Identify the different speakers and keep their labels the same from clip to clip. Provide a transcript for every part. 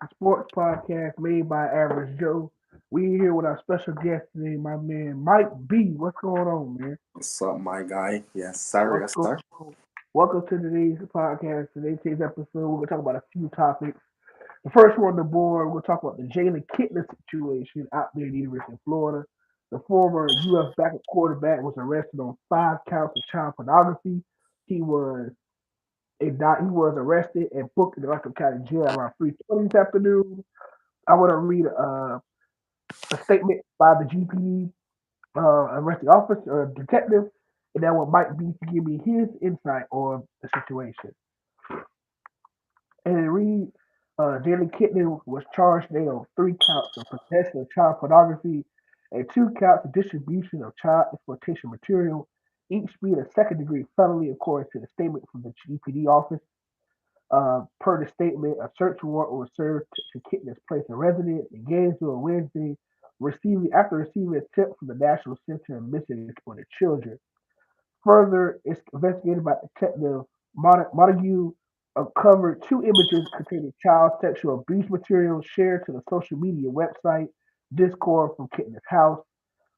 Speaker 1: a sports podcast made by Average Joe. We here with our special guest today, my man Mike B. What's going on, man?
Speaker 2: What's up, my guy? Yes, sir.
Speaker 1: What's
Speaker 2: Yes,
Speaker 1: going
Speaker 2: sir.
Speaker 1: on? Welcome to today's podcast. Today's episode, we're gonna talk about a few topics. The first one on the board, we're gonna talk about the Jalen Kitna situation out there at the University of Florida. The former UF backup quarterback was arrested on 5 counts of child pornography. He was he was arrested and booked in the Rockland County Jail around 3:20 this afternoon. I want to read a statement by the GPD arresting officer or detective, and that what Mike B to give me his insight on the situation. And it reads, Jalen Kitna was charged today on 3 counts of possession of child pornography and 2 counts of distribution of child exploitation material, each being a second-degree felony, according to the statement from the GPD office. Per the statement, a search warrant was served to Kitna's place of residence in Gainesville on Wednesday, receiving a tip from the National Center of Missing and Exploited Children. Further, it's investigated by Detective Montague uncovered 2 images containing child sexual abuse material shared to the social media website Discord from Kitna's house.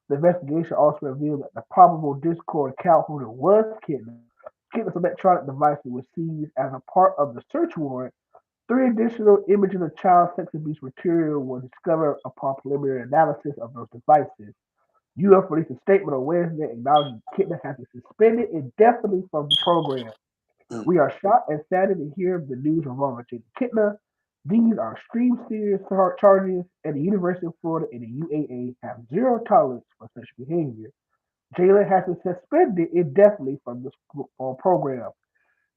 Speaker 1: The investigation also revealed that the probable Discord account holder was Kitna. Kitna's electronic device was seized as a part of the search warrant. 3 additional images of child sex abuse material were discovered upon preliminary analysis of those devices. UF released a statement on Wednesday acknowledging Kitna has been suspended indefinitely from the program.
Speaker 2: Mm.
Speaker 1: We are shocked and saddened to hear the news involving Jaden Kitna. These are extreme serious charges, and the University of Florida and the UAA have zero tolerance for such behavior. Jalen has been suspended indefinitely from the program.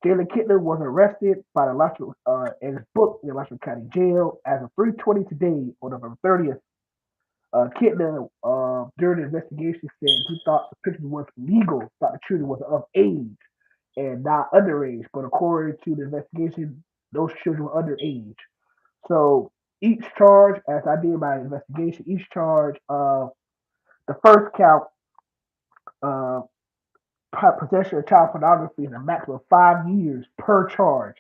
Speaker 1: Jalen Kitna was arrested by the and is booked in the Lachlan County Jail as of 3:20 today on November 30th. Kitna, during the investigation, said he thought the picture was legal, thought the children was of age and not underage. But according to the investigation, those children were underage. So each charge, as I did my investigation, each charge, the first count, uh, possession of child pornography is a maximum of 5 years per charge.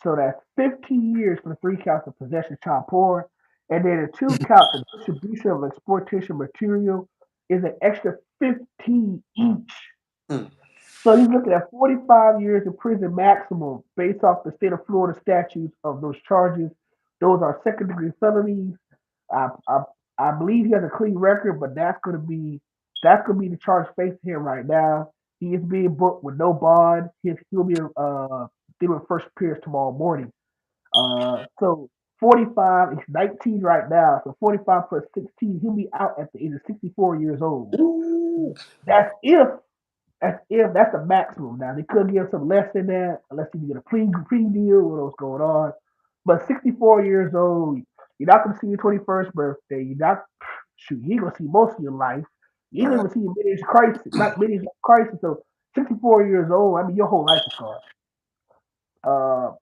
Speaker 1: So that's 15 years for the 3 counts of possession of child porn. And then the 2 counts of distribution of exploitation material is an extra 15 each.
Speaker 2: Mm.
Speaker 1: So he's looking at 45 years in prison maximum based off the state of Florida statutes of those charges. Those are second degree felonies. I, I, I believe he has a clean record, but that's gonna be the charge facing him right now. He is being booked with no bond. He'll be doing first appearance tomorrow morning. So 45, he's 19 right now. So 45 plus 16, he'll be out at the age of 64 years old.
Speaker 2: Ooh.
Speaker 1: That's if that's the maximum. Now they could give some less than that, unless you get a plea deal, what else going on. But 64 years old, you're not gonna see your 21st birthday. You're not shoot, you ain't gonna see most of your life. You ain't
Speaker 2: All
Speaker 1: gonna see a mid-age crisis, not mid-age crisis. So 64 years old, I mean your whole life is gone. Uh,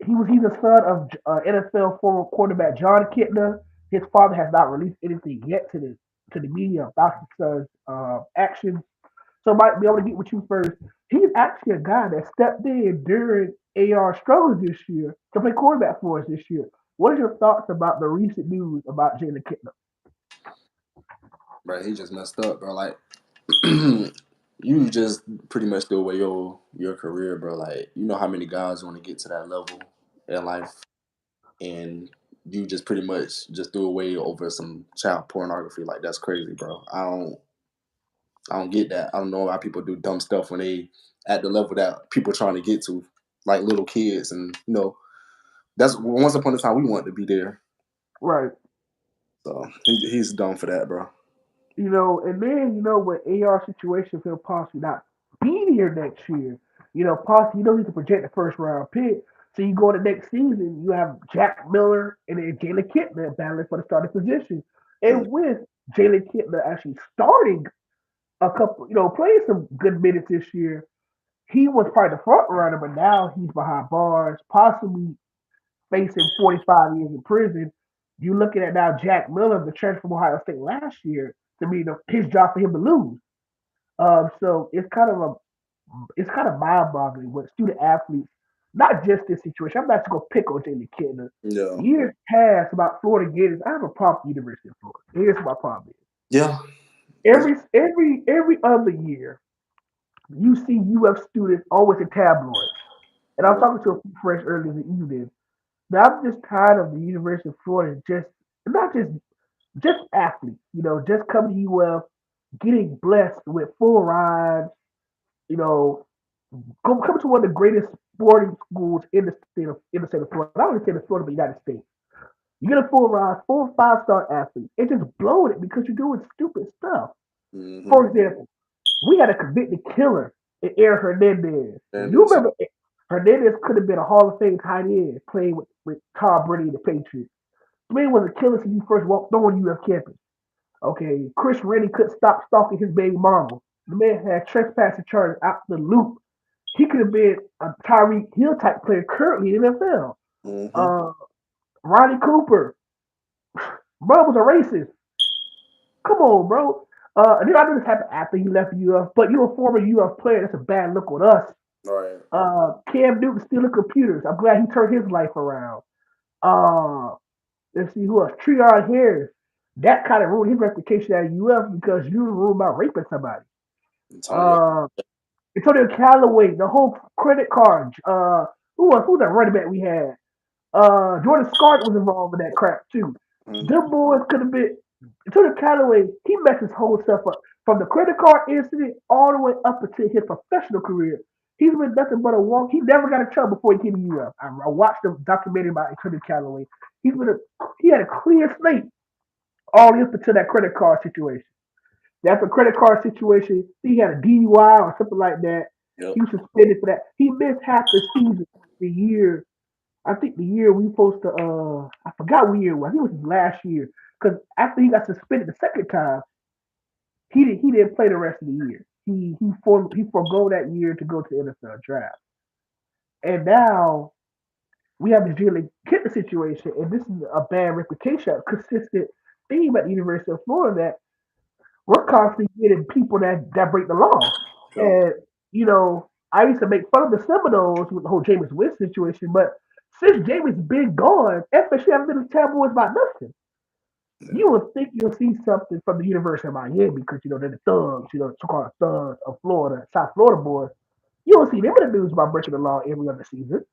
Speaker 1: he's the son of NFL former quarterback John Kitna. His father has not released anything yet to the media about his son's actions. So might be able to get with you first. He's actually a guy that stepped in during AR struggles this year to play quarterback for us this year. What are your thoughts about the recent news about Jalen Kitna?
Speaker 2: bro, he just messed up, bro. Like, you just pretty much threw away your career, bro. Like, you know how many guys want to get to that level in life, and you just pretty much just threw away over some child pornography. Like, that's crazy, bro. I don't get that. I don't know why people do dumb stuff when they at the level that people trying to get to, like little kids, and that's once upon a time we wanted to be there.
Speaker 1: Right.
Speaker 2: So he's done for that, bro.
Speaker 1: And then with AR situation, he'll possibly not be here next year. Possibly he's a projected first round pick. So you go to next season, you have Jack Miller and then Jalen Kitna battling for the starting position.
Speaker 2: Mm.
Speaker 1: And with Jalen Kitna actually starting a couple, playing some good minutes this year, he was probably the front runner, but now he's behind bars, possibly facing 45 years in prison. You're looking at now Jack Miller, the transfer from Ohio State last year, to be his job for him to lose. So it's kind of mind-boggling what student athletes. not just this situation. I'm not just gonna pick on Jalen Kitna.
Speaker 2: Yeah.
Speaker 1: Years past about Florida Gators, I have a problem with the University of Florida. Here's my problem is.
Speaker 2: Yeah. It's,
Speaker 1: Every other year, you see UF students always in tabloids. And I was talking to a few friends earlier in the evening. Now I'm just tired of the University of Florida just not just athletes, just coming to UF, getting blessed with full rides, you know, come to one of the greatest sporting schools in the state of Florida. Not only the state of Florida, but the United States. You get a full ride, full 5-star athlete, and just blowing it because you're doing stupid stuff.
Speaker 2: mm-hmm.
Speaker 1: For example, we had a convicted killer in Aaron Hernandez.
Speaker 2: And
Speaker 1: You
Speaker 2: it's,
Speaker 1: remember Hernandez could have been a Hall of Fame tight end playing with Tom Brady and the Patriots. The man was a killer since he first walked on UF campus. Okay, Chris Rennie couldn't stop stalking his baby mama. The man had trespassing charges out the loop. He could have been a Tyreek Hill type player currently in the NFL.
Speaker 2: mm-hmm.
Speaker 1: Uh, Ronnie Cooper, bro was a racist. Come on, bro. And then I know this happened after he left UF, but you're a former UF player. That's a bad look on us.
Speaker 2: Right.
Speaker 1: Cam Newton stealing computers. I'm glad he turned his life around. Uh, let's see who else. Treon Harris. That kind of ruined his reputation at UF because you ruined by raping somebody.
Speaker 2: Antonio.
Speaker 1: Uh, Antonio Callaway, the whole credit card. Who's that running back we had? Jordan Scarlett was involved in that crap too.
Speaker 2: Mm-hmm.
Speaker 1: Them boys could have been. Antonio Callaway, he messed his whole stuff up from the credit card incident all the way up until his professional career. He's been nothing but a walk. He never got in trouble before he came to UF. I watched the documentary about Antonio Callaway. He had a clear slate all the way up until that credit card situation. After credit card situation, he had a DUI or something like that.
Speaker 2: Yep.
Speaker 1: He was suspended for that. He missed half the season the year. I think the year we supposed to I forgot what year it was. I think it was his last year. Because after he got suspended the second time, he didn't play the rest of the year. He forego that year to go to the NFL draft. And now we have the Jalen Kitna situation, and this is a bad reputation, a consistent theme at the University of Florida that we're constantly getting people that break the law.
Speaker 2: Yep.
Speaker 1: And I used to make fun of the Seminoles with the whole Jameis Winston situation, but since Jameis been gone, FSU haven't been in tabloids about nothing.
Speaker 2: Yeah.
Speaker 1: You would think you'll see something from the University of Miami because they're the thugs, so-called thugs of Florida, South Florida boys. You don't see them in the news about breaking the law every other season.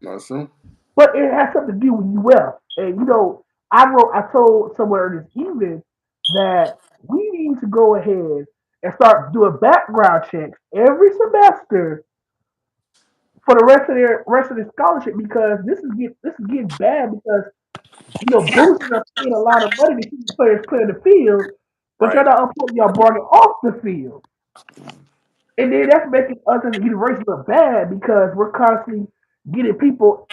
Speaker 2: That's true.
Speaker 1: But it has something to do with UF. And I told someone this evening that we need to go ahead and start doing background checks every semester for the rest of their scholarship because this is getting bad because boosters are paying a lot of money to keep players play in the field, but you're
Speaker 2: Right.
Speaker 1: not uploading your bargain off the field. And then that's making us as a university look bad because we're constantly getting people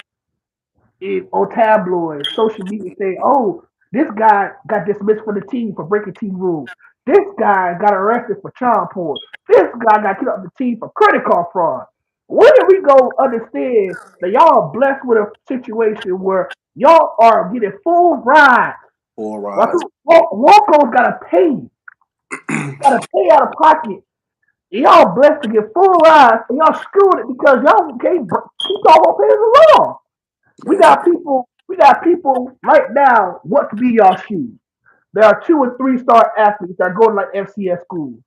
Speaker 1: on tabloids, social media saying, "Oh, this guy got dismissed from the team for breaking team rules. This guy got arrested for child porn. This guy got kicked off the team for credit card fraud." When did we go understand that y'all are blessed with a situation where y'all are getting full rides?
Speaker 2: Full
Speaker 1: While
Speaker 2: rides.
Speaker 1: people Walko's gotta pay out of pocket. And y'all blessed to get full rides, and y'all screwing it because y'all can't keep y'all paying the law. We
Speaker 2: Yeah.
Speaker 1: got people. We got people right now. What to be y'all shoes? There are 2 and 3 star athletes that are going to like FCS schools,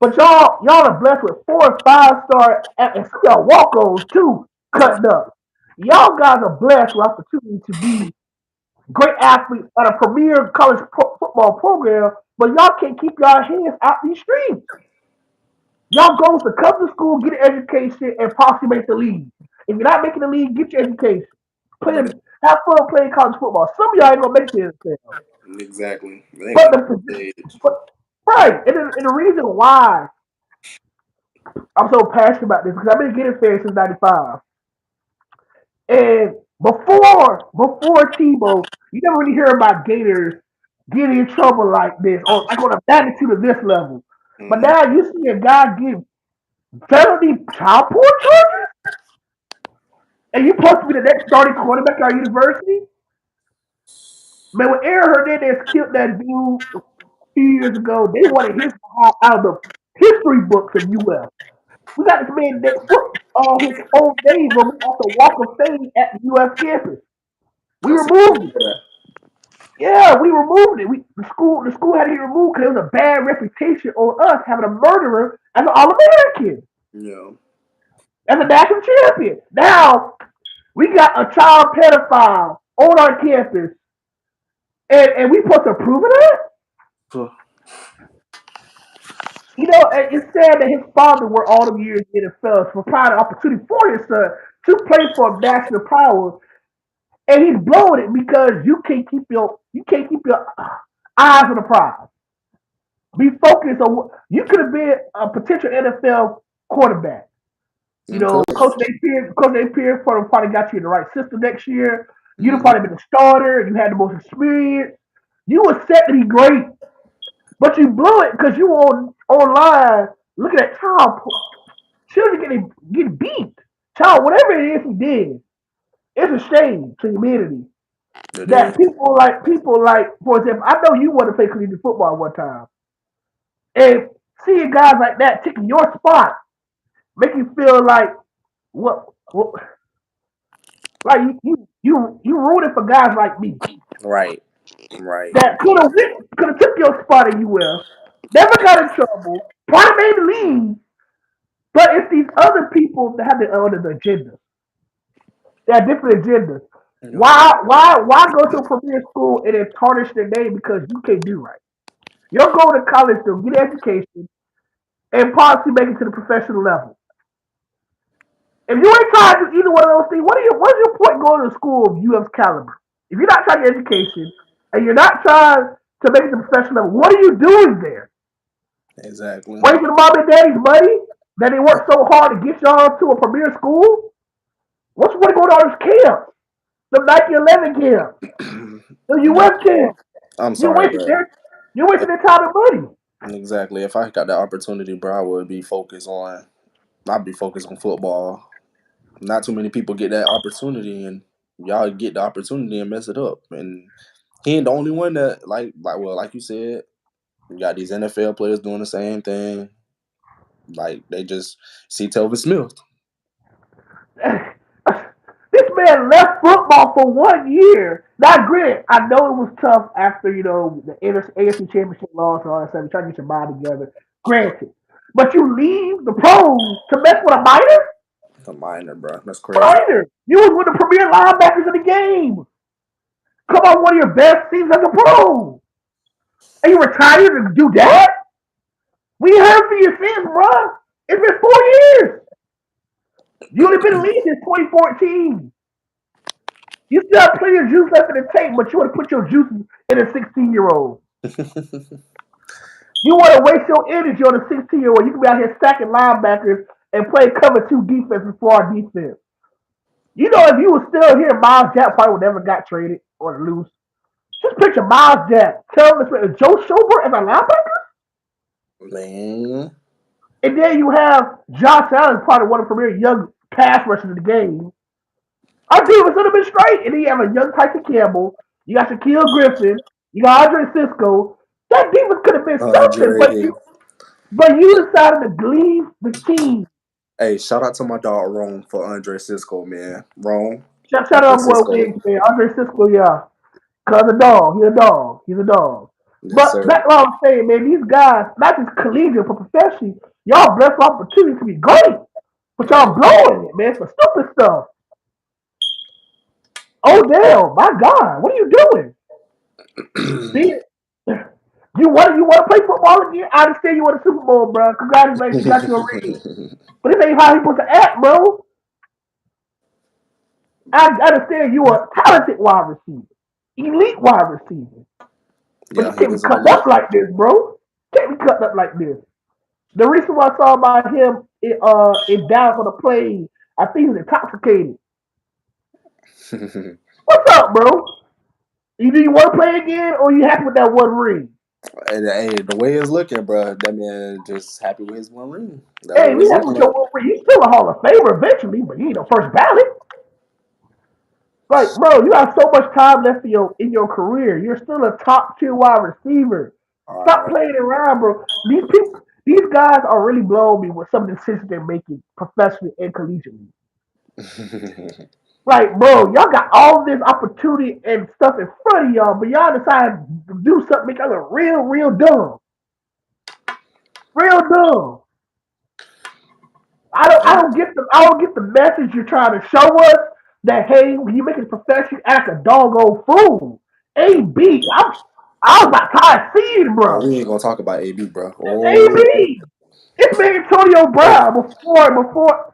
Speaker 1: but y'all are blessed with 4 and 5 star and some y'all walk-ons too,
Speaker 2: Right.
Speaker 1: cutting up. Y'all guys are blessed with opportunity to be great athletes at a premier college football program, but y'all can't keep y'all hands out these streets. Y'all goes to come to school, get an education, and possibly make the league. If you're not making the league, get your education. Play,
Speaker 2: But
Speaker 1: have fun playing college football. Some of y'all ain't gonna make the NFL.
Speaker 2: exactly. They ain't
Speaker 1: But
Speaker 2: gonna
Speaker 1: the
Speaker 2: stage.
Speaker 1: but, right, and the reason why I'm so passionate about this because I've been getting fans since '95, and before Tebow, you never really hear about Gators getting in trouble like this or like on a magnitude of this level. But
Speaker 2: Mm-hmm.
Speaker 1: now you see a guy get felony child porn charges, and you supposed to be the next starting quarterback at our university. Man, when Aaron Hernandez killed that dude a few years ago, they wanted his behind out of the history books of UF. We got this man next. his own name off the Walk of Fame at the U.S. campus. We
Speaker 2: That's
Speaker 1: removed it. Yeah, we removed it. The school had to get removed because it was a bad reputation on us having a murderer as an All American,
Speaker 2: yeah.
Speaker 1: as a national champion. Now we got a child pedophile on our campus, and we supposed to prove it?
Speaker 2: So,
Speaker 1: You know, and it's sad that his father worked all the years in the NFL for providing opportunity for his son to play for national power, and he's blowing it because you can't keep your eyes on the prize. Be focused on what you could have been a potential NFL quarterback. You
Speaker 2: you
Speaker 1: know,
Speaker 2: could.
Speaker 1: Coach Napier probably got you in the right system next year. You'd have
Speaker 2: Mm-hmm.
Speaker 1: probably been a starter. You had the most experience. You were set to be great, but you blew it because you were online looking at children getting beat. Child, whatever it is he did, it's a shame to humanity
Speaker 2: It is.
Speaker 1: that people like, for example, I know you want to play collegiate football one time, and seeing guys like that taking your spot make you feel like what like you rooted for guys like me
Speaker 2: Right. Right.
Speaker 1: that could have took your spot at UF, never got in trouble, probably made the league, but it's these other people that have their own agendas. They have different agendas.
Speaker 2: Yeah.
Speaker 1: Why go to a premier school and then tarnish their name because you can't do right? You'll go to college to get an education and possibly make it to the professional level. If you ain't trying to do either one of those things, what's your point going to school of UF's caliber? If you're not trying to get education and you're not trying to make it to the professional level, what are you doing there?
Speaker 2: Exactly.
Speaker 1: Wasting mom and daddy's money that they worked so hard to get y'all to a premier school? What's the point of going to all this camp? The Nike 11 camp, the
Speaker 2: Bro,
Speaker 1: UF camp.
Speaker 2: I'm
Speaker 1: You're
Speaker 2: sorry,
Speaker 1: wasting
Speaker 2: but
Speaker 1: their you're wasting their time and money.
Speaker 2: exactly. If I got the opportunity, bro, I would be focused on. I'd be focused on football. Not too many people get that opportunity, and y'all get the opportunity and mess it up. And he ain't the only one that like you said, you got these NFL players doing the same thing. Like they just see Telvin Smith.
Speaker 1: This man left football for 1 year. Now, granted, I know it was tough after the AFC Championship loss and all that stuff. You're trying to get your mind together. Granted, but you leave the pros to mess with a minor.
Speaker 2: It's a minor, bro. That's crazy.
Speaker 1: Minor, you was one of the premier linebackers in the game. Come on, one of your best teams as a pro, and you retired to do that. We heard for your sins, bro. It's been 4 years. You only been in the league since 2014. You still have plenty of juice left in the tank, but you want to put your juice in a 16-year-old. You want to waste your energy on a 16-year-old. You can be out here stacking linebackers and play cover two defense before our defense. You know, if you were still here, Miles Jack probably would never got traded or loose. Just picture Miles Jack. Tell him Joe Schobert as a linebacker.
Speaker 2: Man,
Speaker 1: And then you have Josh Allen, probably one of the premier young pass rushers in the game. Our defense would have been straight. And then you have a young Tyson Campbell. You got Shaquille Griffin. You got Andre Cisco. That defense could have been something,
Speaker 2: Andre.
Speaker 1: but you decided to leave the team.
Speaker 2: Hey, shout out to my dog Rome for Andre Cisco, man. Rome,
Speaker 1: Shout
Speaker 2: Andre
Speaker 1: out to
Speaker 2: Cisco.
Speaker 1: Wings, man. Andre Cisco, yeah. Cause a dog. He's a dog. He's a dog.
Speaker 2: Yes,
Speaker 1: But
Speaker 2: sir.
Speaker 1: that's what I'm saying, man. These guys, not just collegiate, but professionally, y'all blessed with opportunity to be great. But y'all
Speaker 2: Right.
Speaker 1: blowing it, man, for stupid stuff. Odell, my God, what are you doing? See, you want to play football again? I understand you want a Super Bowl, bro. Congratulations, you got your ring. But this ain't how he supposed to act, bro. I understand you are a talented wide receiver, elite wide receiver. But you
Speaker 2: Yeah, he
Speaker 1: can't be
Speaker 2: was an
Speaker 1: cut up
Speaker 2: elite.
Speaker 1: like this, bro. Can't be cut up like this. The reason why I saw about him in Dallas on the plane, I think he was intoxicated. What's up, bro? Do you want to play again, or you happy with that one ring?
Speaker 2: And, hey, the way it's looking, bro, that man just happy with his one ring. That's
Speaker 1: Hey,
Speaker 2: what
Speaker 1: we
Speaker 2: it's
Speaker 1: happy
Speaker 2: looking
Speaker 1: with your
Speaker 2: like.
Speaker 1: one ring. He's still a Hall of Famer eventually, but he ain't no first ballot. Like, bro, you have so much time left in your career. You're still a top tier wide receiver.
Speaker 2: All
Speaker 1: Stop
Speaker 2: right.
Speaker 1: playing around, bro. These people. These guys are really blowing me with some of the decisions they're making professionally and collegiately. Like, bro, y'all got all this opportunity and stuff in front of y'all, but y'all decide to do something make y'all look real, real dumb. Real dumb. I don't get the message you're trying to show us that hey, when you make it professional, you act a doggone fool. I was about tired of seeing,
Speaker 2: Oh,
Speaker 1: bro.
Speaker 2: we ain't gonna talk about AB, bro. Oh,
Speaker 1: AB. It's been Antonio
Speaker 2: oh,
Speaker 1: Brown before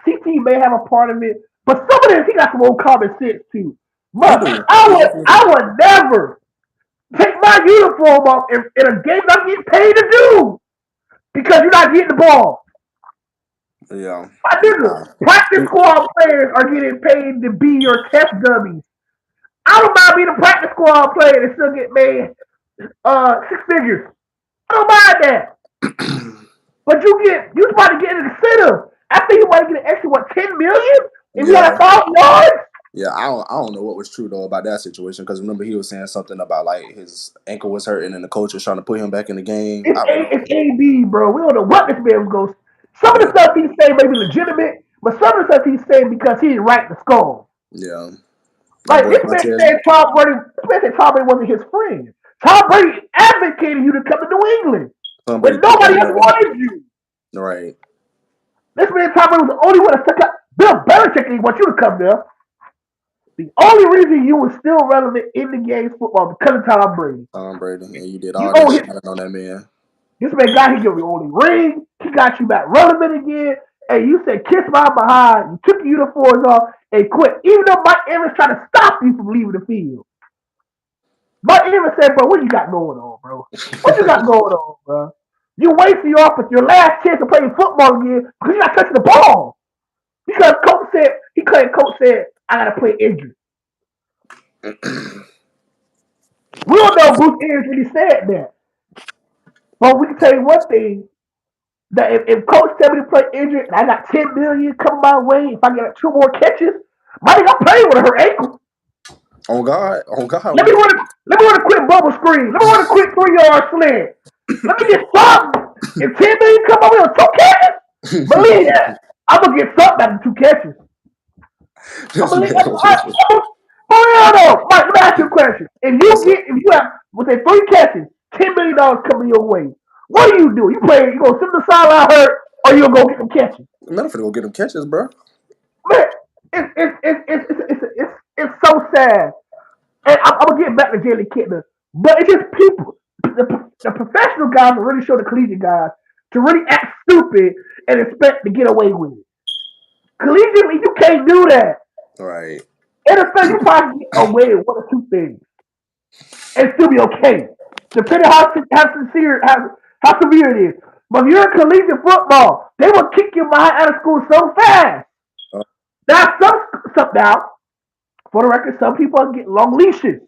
Speaker 1: CT may have a part of it, but some of this he got some old common sense too.
Speaker 2: he
Speaker 1: But
Speaker 2: do. He definitely
Speaker 1: I
Speaker 2: do.
Speaker 1: would never take my uniform off in a game I'm getting paid to do because you're not getting the ball.
Speaker 2: Yeah.
Speaker 1: My nigga,
Speaker 2: Nah.
Speaker 1: practice squad players are getting paid to be your test dummies. I don't mind being a practice squad player and still get paid six figures. I don't mind that. But you about to get an incentive. I think you might get an extra what 10 million if you got
Speaker 2: Yeah.
Speaker 1: 1,000 yards.
Speaker 2: Yeah, I don't know what was true though about that situation because remember he was saying something about like his ankle was hurting and the coach was trying to put him back in the game. I don't know.
Speaker 1: It's AB, bro. We don't know what this man was going. Some of the
Speaker 2: Yeah,
Speaker 1: stuff he's saying may be legitimate, but some of the stuff he's saying because he didn't write the skull.
Speaker 2: yeah. That
Speaker 1: Like
Speaker 2: boy
Speaker 1: this man
Speaker 2: Montez,
Speaker 1: said Tom Brady. This man said Tom Brady wasn't his friend. Tom Brady advocated you to come to New England
Speaker 2: Tom Brady
Speaker 1: when
Speaker 2: put that
Speaker 1: nobody else
Speaker 2: man
Speaker 1: wanted you.
Speaker 2: right.
Speaker 1: This man Tom Brady was the only one that stuck up. Bill Belichick didn't want you to come there. The only reason you were still relevant in the game's football because of Tom Brady.
Speaker 2: Tom Brady, and you did
Speaker 1: You
Speaker 2: all that
Speaker 1: owe
Speaker 2: shit
Speaker 1: him.
Speaker 2: on that man.
Speaker 1: This man got he gave you only ring. He got you back relevant again. And you said kiss my behind. You took your uniforms off and quit. Even though Mike Evans tried to stop you from leaving the field. Mike Evans said, bro, what you got going on, bro? What you got going on, bro? You wasting your last chance to play football again because you're not touching the ball. Because coach said he claimed coach said I gotta play injured. We don't know Bruce Arians really said that. But we can tell you one thing, that if coach tell me to play injured and I got 10 million coming my way, if I get two more catches, my nigga I'm playing with her ankle.
Speaker 2: On God,
Speaker 1: Let
Speaker 2: we
Speaker 1: me
Speaker 2: do.
Speaker 1: run a let me run a quick bubble screen. Let me run a quick 3 yard slant. Let me get something. If 10 million come my way on two catches, believe that. I'm gonna get something out of two catches. I
Speaker 2: This
Speaker 1: believe
Speaker 2: man,
Speaker 1: for real though. Mike, let me ask you a question.
Speaker 2: what's up?
Speaker 1: If you have with say 3 catches, $10 million coming your way, what do? You play you gonna sit on the sideline hurt or you gonna go get them catches?
Speaker 2: Man, I'm finna go get them catches, bro.
Speaker 1: Man, it's so sad. And I'm gonna get back to Jalen Kittner, but it's just people. The professional guys will really show the collegiate guys to really act stupid and expect to get away with it. Collegiately, you can't do that.
Speaker 2: Right.
Speaker 1: NFL, you probably get away with one or two things and still be okay, depending how severe it is. But if you're in collegiate football, they will kick your behind out of school so fast.
Speaker 2: Uh,
Speaker 1: Now, now, for the record, some people are getting long leashes.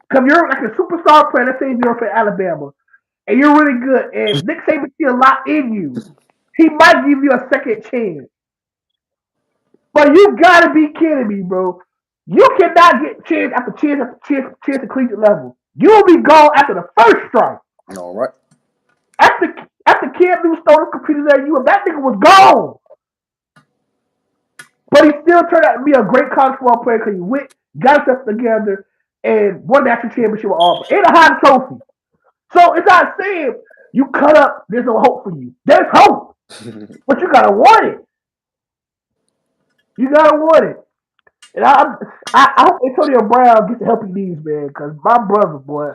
Speaker 1: Because you're like a superstar player, let's say you're from Alabama, and you're really good, and Nick Saban see a lot in you, he might give you a second chance. But you gotta be kidding me, bro. You cannot get chance after chance after chance at collegiate level. You'll be gone after the first strike.
Speaker 2: all right.
Speaker 1: After Cam Newton stole the computer at you, that nigga was gone. But he still turned out to be a great college football player because he went, got himself together, and won the national championship with Auburn. And a high trophy. So it's not saying you cut up, there's no hope for you. There's hope, but you gotta want it. You gotta want it. And I hope Antonio Brown gets the help he needs, man, because my brother, boy,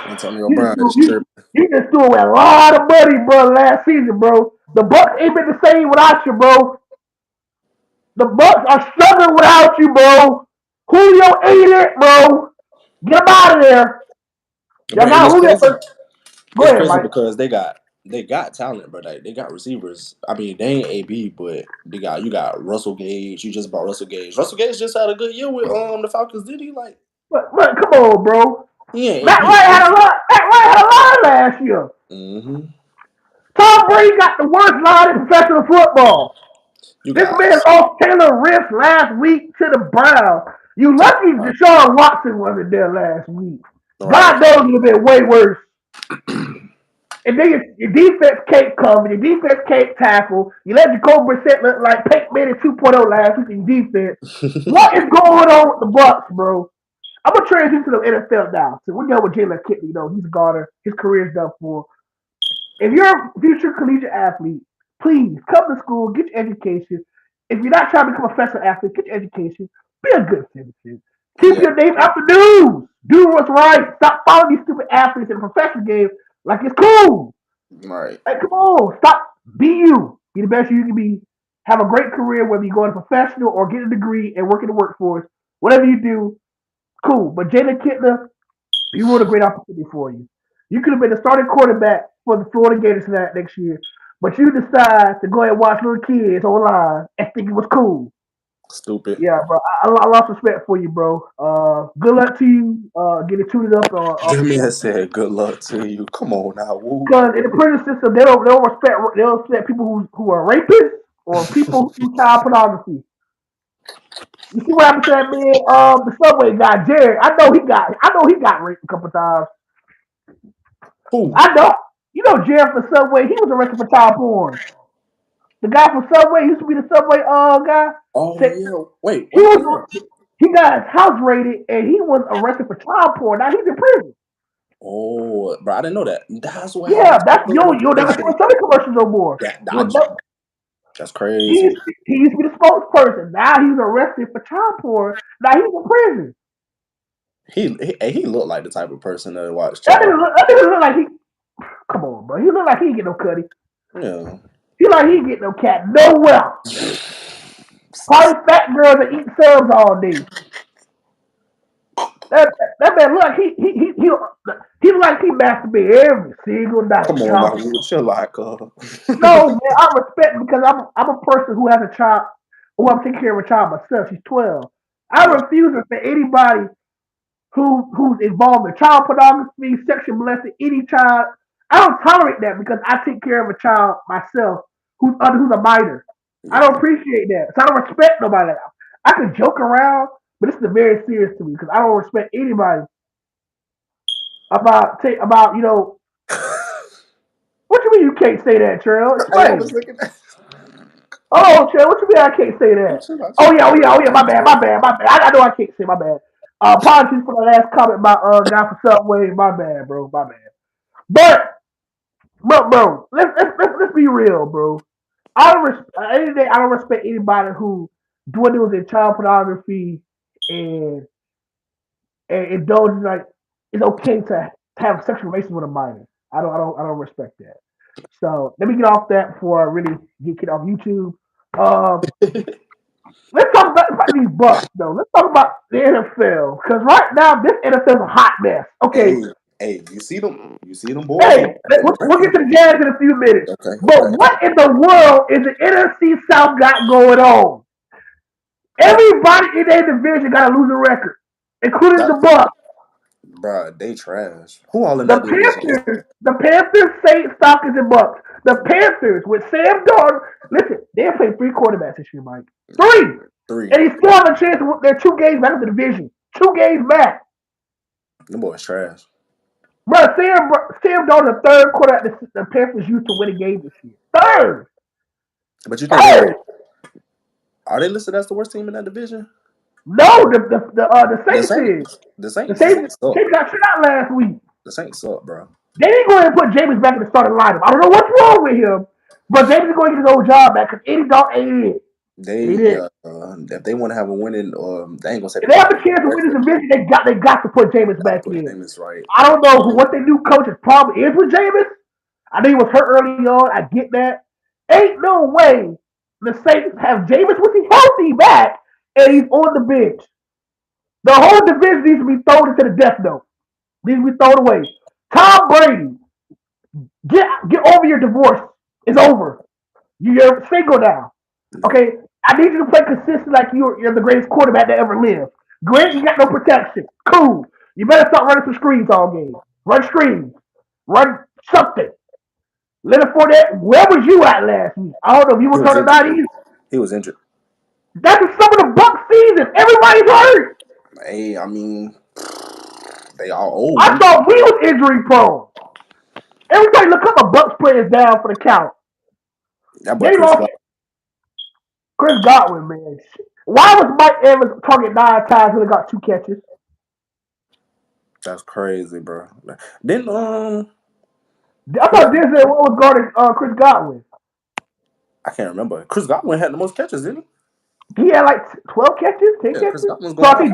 Speaker 2: Antonio
Speaker 1: you just
Speaker 2: Brown
Speaker 1: threw
Speaker 2: is
Speaker 1: you,
Speaker 2: tripping.
Speaker 1: you just threw away a lot of money, bro, last season, bro. The Bucks ain't been the same without you, bro. The Bucks are struggling without you, bro. Julio ate it, bro. Get him out of there. Y'all
Speaker 2: But and
Speaker 1: got
Speaker 2: it's
Speaker 1: Julio.
Speaker 2: crazy.
Speaker 1: Go
Speaker 2: It's
Speaker 1: ahead,
Speaker 2: crazy
Speaker 1: Mike.
Speaker 2: because they got talent, bro. They got receivers. I mean, they ain't AB, but they got you got Russell Gage. You just bought Russell Gage. Russell Gage just had a good year with the Falcons. Did he like?
Speaker 1: But come on, bro.
Speaker 2: He ain't
Speaker 1: Matt
Speaker 2: AB,
Speaker 1: White
Speaker 2: bro.
Speaker 1: had a lot. Matt White had a line last year.
Speaker 2: Mm-hmm.
Speaker 1: Tom Brady got the worst line in professional football.
Speaker 2: You
Speaker 1: This
Speaker 2: got
Speaker 1: man lost Taylor Rifts last week to the Browns. You lucky
Speaker 2: uh,
Speaker 1: Deshaun Watson wasn't there last week.
Speaker 2: right.
Speaker 1: God knows it would have been way worse. And then your defense can't cover, your defense can't tackle. You let Jacoby Brissett look like Peyton Manning 2.0 last week in defense. What is going on with the Bucks, bro? I'm gonna transition to the NFL now. So we're done with Jalen Kitney. You know, he's a goner. His career's done for. If you're a future collegiate athlete, please come to school, get your education. If you're not trying to become a professional athlete, get your education. Be a good citizen. Keep
Speaker 2: Yeah,
Speaker 1: your name out the news. Do what's right. Stop following these stupid athletes in the professional game like it's cool.
Speaker 2: right.
Speaker 1: Like, come on, stop. Be you. Be the best you can be. Have a great career, whether you go into professional or get a degree and work in the workforce. Whatever you do, cool. But Jalen Kitna, he ruined a great opportunity for you. You could have been the starting quarterback for the Florida Gators that next year, but you decide to go ahead and watch little kids online and think it was cool.
Speaker 2: Stupid.
Speaker 1: Yeah, bro. I lost respect for you, bro. Good luck to you. Getting tuned up off
Speaker 2: That
Speaker 1: the
Speaker 2: man
Speaker 1: court.
Speaker 2: said, "Good luck to you." Come on now, woo.
Speaker 1: Because in the prison system, they don't respect people who are rapists or people who do child pornography. You see what happened to that man? The subway guy, Jared. I know he got raped a couple times.
Speaker 2: Who?
Speaker 1: I know. You know Jared from Subway. He was arrested for child porn. The guy from Subway used to be the Subway guy.
Speaker 2: Oh
Speaker 1: Said
Speaker 2: yeah. Wait,
Speaker 1: he
Speaker 2: what happened?
Speaker 1: was he got his house raided and he was arrested for child porn. Now he's in prison.
Speaker 2: Oh, bro, I didn't know that. That's what
Speaker 1: Yeah,
Speaker 2: happened to
Speaker 1: that's
Speaker 2: the girl
Speaker 1: you'll
Speaker 2: with
Speaker 1: never see
Speaker 2: the
Speaker 1: the Sunday commercials no more.
Speaker 2: that.
Speaker 1: You'll never,
Speaker 2: That's
Speaker 1: he
Speaker 2: crazy.
Speaker 1: used, he used to be the spokesperson. Now he's arrested for child porn. Now he's in prison.
Speaker 2: He looked like the type of person that watch
Speaker 1: That
Speaker 2: child.
Speaker 1: nigga, look, that nigga look like he. Come on, bro. He look like he ain't get no cutty.
Speaker 2: Yeah.
Speaker 1: He like he ain't get no cat nowhere. Probably fat girls that eat subs all day. That that man look like he look like he masturbate every single night.
Speaker 2: Come on now,
Speaker 1: Talking.
Speaker 2: woo. Chill like
Speaker 1: No, man, I respect because I'm a person who has a child who I'm taking care of a child myself. She's 12. I
Speaker 2: Yeah.
Speaker 1: refuse to say anybody who's involved in child pornography, sexual molesting any child. I don't tolerate that because I take care of a child myself who's a minor. I don't
Speaker 2: Yeah.
Speaker 1: appreciate that. So I don't respect nobody. I can joke around, but this is very serious to me because I don't respect anybody about what you mean you can't say that, Trail?
Speaker 2: Hey, I
Speaker 1: Explain.
Speaker 2: was looking at.
Speaker 1: Oh, Trail, what you mean I can't say that?
Speaker 2: Chill out,
Speaker 1: Oh
Speaker 2: chill
Speaker 1: yeah,
Speaker 2: out.
Speaker 1: oh yeah, oh yeah, my bad. I know I can't say my bad. Apologies for the last comment about guy for Subway. My bad, bro. My bad. But bro, let's be real, bro. I don't respect anybody who dwindles in child pornography and indulges like it's okay to have sexual relations with a minor. I don't respect that. So let me get off that before I really get kicked off YouTube. Um, let's talk about these Bucks though. Let's talk about the NFL because right now this NFL is a hot mess.
Speaker 2: Hey,
Speaker 1: Okay,
Speaker 2: hey, you see them? You see them boys
Speaker 1: hey,
Speaker 2: in the
Speaker 1: we'll get
Speaker 2: bracket?
Speaker 1: to the Jazz in a few minutes.
Speaker 2: Okay,
Speaker 1: But
Speaker 2: okay.
Speaker 1: what in the world is the NFC South got going on?
Speaker 2: Oh,
Speaker 1: Everybody in their division got a losing record, including
Speaker 2: that,
Speaker 1: the Bucks.
Speaker 2: bruh, they trash. Who all in
Speaker 1: The
Speaker 2: that division?
Speaker 1: Panthers, Saints, Falcons, and Bucks. The Panthers with Sam Darnold. Listen, they have played three quarterbacks this year, Mike. Three,
Speaker 2: Three.
Speaker 1: and he still have a chance to win. They're 2 games back of the division. 2 games back.
Speaker 2: Them boys trash.
Speaker 1: Bro, Sam Darnold, the third quarterback the Panthers used to win a game this year. Third,
Speaker 2: But you think they
Speaker 1: third.
Speaker 2: are they listed as the worst team in that division?
Speaker 1: No, the
Speaker 2: The
Speaker 1: Saints is.
Speaker 2: Saints.
Speaker 1: The Saints
Speaker 2: Suck.
Speaker 1: Saints got shut out last week.
Speaker 2: The Saints suck, bro.
Speaker 1: They didn't go ahead and put James back in the starting lineup. I don't know what's wrong with him, but James is going to get his old job back because Eddie Dalton ain't it. And he
Speaker 2: They
Speaker 1: did.
Speaker 2: if they want to have a winning, they ain't gonna say
Speaker 1: If
Speaker 2: they
Speaker 1: they
Speaker 2: want
Speaker 1: have
Speaker 2: to
Speaker 1: a
Speaker 2: have a
Speaker 1: chance to
Speaker 2: winning
Speaker 1: win this
Speaker 2: record.
Speaker 1: division, they got to put James
Speaker 2: Gotta
Speaker 1: back
Speaker 2: put
Speaker 1: in.
Speaker 2: Jameis right.
Speaker 1: I don't know what their new coach's problem is with James. I know he was hurt early on. I get that. Ain't no way the Saints have Jameis with his healthy back and he's on the bench. The whole division needs to be thrown into the death note. Needs to be thrown away. Tom Brady, get over your divorce. It's over. You're single now. Okay, I need you to play consistent like you're the greatest quarterback that ever lived. Great, you got no protection. Cool. You better start running some screens all game. Run screens. Run something. Leonard Fournette, where was you at last week? I don't know if you
Speaker 2: He
Speaker 1: was
Speaker 2: was
Speaker 1: hurt or
Speaker 2: injured.
Speaker 1: not either.
Speaker 2: He was injured.
Speaker 1: That's the sum of the Buck season. Everybody's hurt.
Speaker 2: Hey, I mean, they all old.
Speaker 1: I thought we was injury prone. Every time you look up, a Bucks player is down for the count.
Speaker 2: That boy
Speaker 1: They
Speaker 2: Chris
Speaker 1: lost
Speaker 2: Godwin.
Speaker 1: Chris Godwin, man. Why was Mike Evans target 9 times when he got 2 catches?
Speaker 2: That's crazy, bro. Then
Speaker 1: I
Speaker 2: who
Speaker 1: thought
Speaker 2: had,
Speaker 1: Denzel was guarding Chris Godwin.
Speaker 2: I can't remember. Chris Godwin had the most catches, didn't
Speaker 1: He had like 12 catches, 10
Speaker 2: he? Yeah, Chris
Speaker 1: catches.
Speaker 2: Godwin's
Speaker 1: So
Speaker 2: going off.
Speaker 1: I think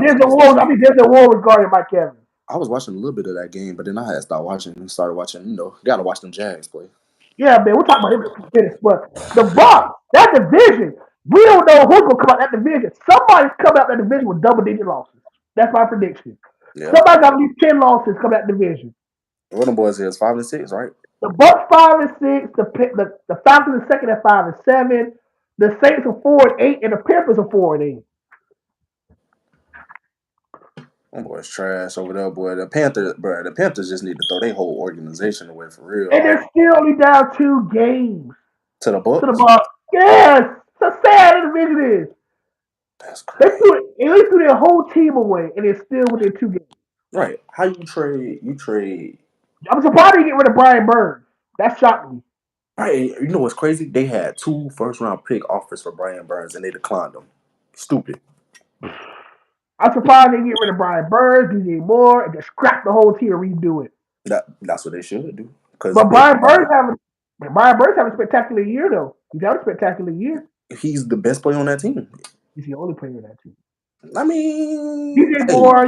Speaker 1: Denzel Ward was guarding Mike Evans.
Speaker 2: I was watching a little bit of that game, but then I had to start watching and started watching. Gotta watch them Jags play.
Speaker 1: Yeah, man, we're talking about him in a few minutes, but the Bucks, that division, we don't know who's gonna come out that division. Somebody's coming out that division with double-digit losses. That's my prediction.
Speaker 2: Yeah.
Speaker 1: Somebody got at least 10 losses coming out that division.
Speaker 2: What them boys is 5-6, right?
Speaker 1: The Bucks 5-6, the Falcons are second at 5-7, the Saints are 4-8, and the Panthers are 4-8.
Speaker 2: Them boys trash over there, boy. The Panthers, bro. The Panthers just need to throw their whole organization away for real.
Speaker 1: And
Speaker 2: Like
Speaker 1: they're still only down 2 games
Speaker 2: to the
Speaker 1: to the
Speaker 2: Bucks.
Speaker 1: Bucks. Yes, so sad the division is.
Speaker 2: That's
Speaker 1: They
Speaker 2: crazy.
Speaker 1: threw their whole team away, and they're still within 2 games.
Speaker 2: Right? How you trade? You trade.
Speaker 1: I'm surprised they get rid of Brian Burns. That shocked me.
Speaker 2: Right? You know what's crazy? They had 2 first-round pick offers for Brian Burns, and they declined them. Stupid.
Speaker 1: I'm surprised they get rid of Brian Burns, DJ Moore, and just scrap the whole team and redo it.
Speaker 2: That's what they should do. Because
Speaker 1: But Brian Burns having a spectacular year though. He's having a spectacular year.
Speaker 2: he's the best player on that team.
Speaker 1: He's the only player in that team.
Speaker 2: I mean,
Speaker 1: DJ
Speaker 2: hey,
Speaker 1: Moore,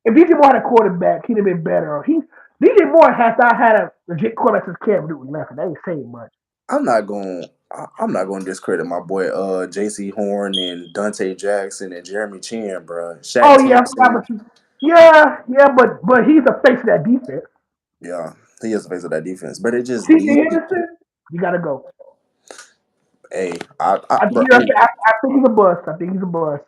Speaker 1: if DJ Moore had a quarterback, he'd have been better. DJ Moore has not had a legit quarterback since Cam Newton left, and they ain't saying much.
Speaker 2: I'm not going to discredit my boy J.C. Horn and Dante Jackson and Jeremy Chin, bro. Shaq
Speaker 1: Oh yeah, I forgot
Speaker 2: Thompson.
Speaker 1: about you. Yeah, but he's the face of that defense.
Speaker 2: Yeah, he is the face of that defense, but it just
Speaker 1: CJ
Speaker 2: needed.
Speaker 1: Henderson, you gotta go.
Speaker 2: Hey, bro,
Speaker 1: I think he's a bust. I think he's a bust.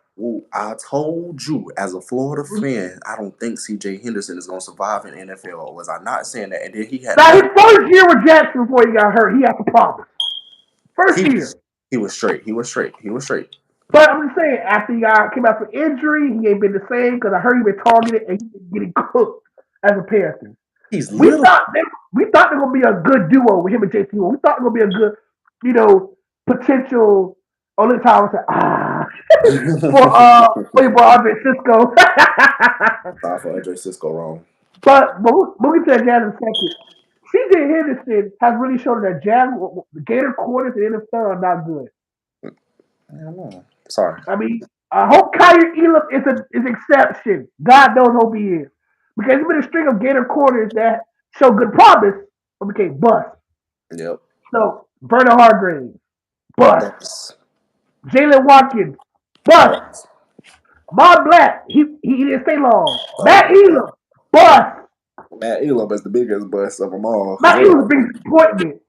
Speaker 2: I told you as a Florida fan, I don't think C.J. Henderson is going to survive in NFL. Was I not saying that? And then he had
Speaker 1: Now his
Speaker 2: another.
Speaker 1: first year with Jackson before he got hurt, he had the problems. First
Speaker 2: He
Speaker 1: year.
Speaker 2: was he was straight. He was straight. He was straight.
Speaker 1: But I'm just saying, after he came out for injury, he ain't been the same because I heard he been targeted and he been getting cooked as a Panther.
Speaker 2: He's
Speaker 1: We
Speaker 2: little.
Speaker 1: thought they, we thought they're gonna be a good duo with him and JT. We thought they're gonna be a good, potential. Only time I said for your boy Andre Cisco.
Speaker 2: Sorry for Andre Cisco wrong.
Speaker 1: but we'll get to that Jazz in a second. CJ Henderson has really shown that the Gator quarters in the NFL are not good.
Speaker 2: I don't know. Sorry.
Speaker 1: I mean, I hope Kyrie Elam is exception. God knows hope he is. Because there's been a string of Gator quarters that show good promise but became bust.
Speaker 2: Yep.
Speaker 1: So Vernon Hargrave, bust.
Speaker 2: That's
Speaker 1: Jalen Watkins, bust.
Speaker 2: bust.
Speaker 1: Bob Black, he didn't stay long. Matt
Speaker 2: Oh,
Speaker 1: Elam, bust.
Speaker 2: Matt Elam is the biggest bust of them all because
Speaker 1: Matt Elam's big disappointment.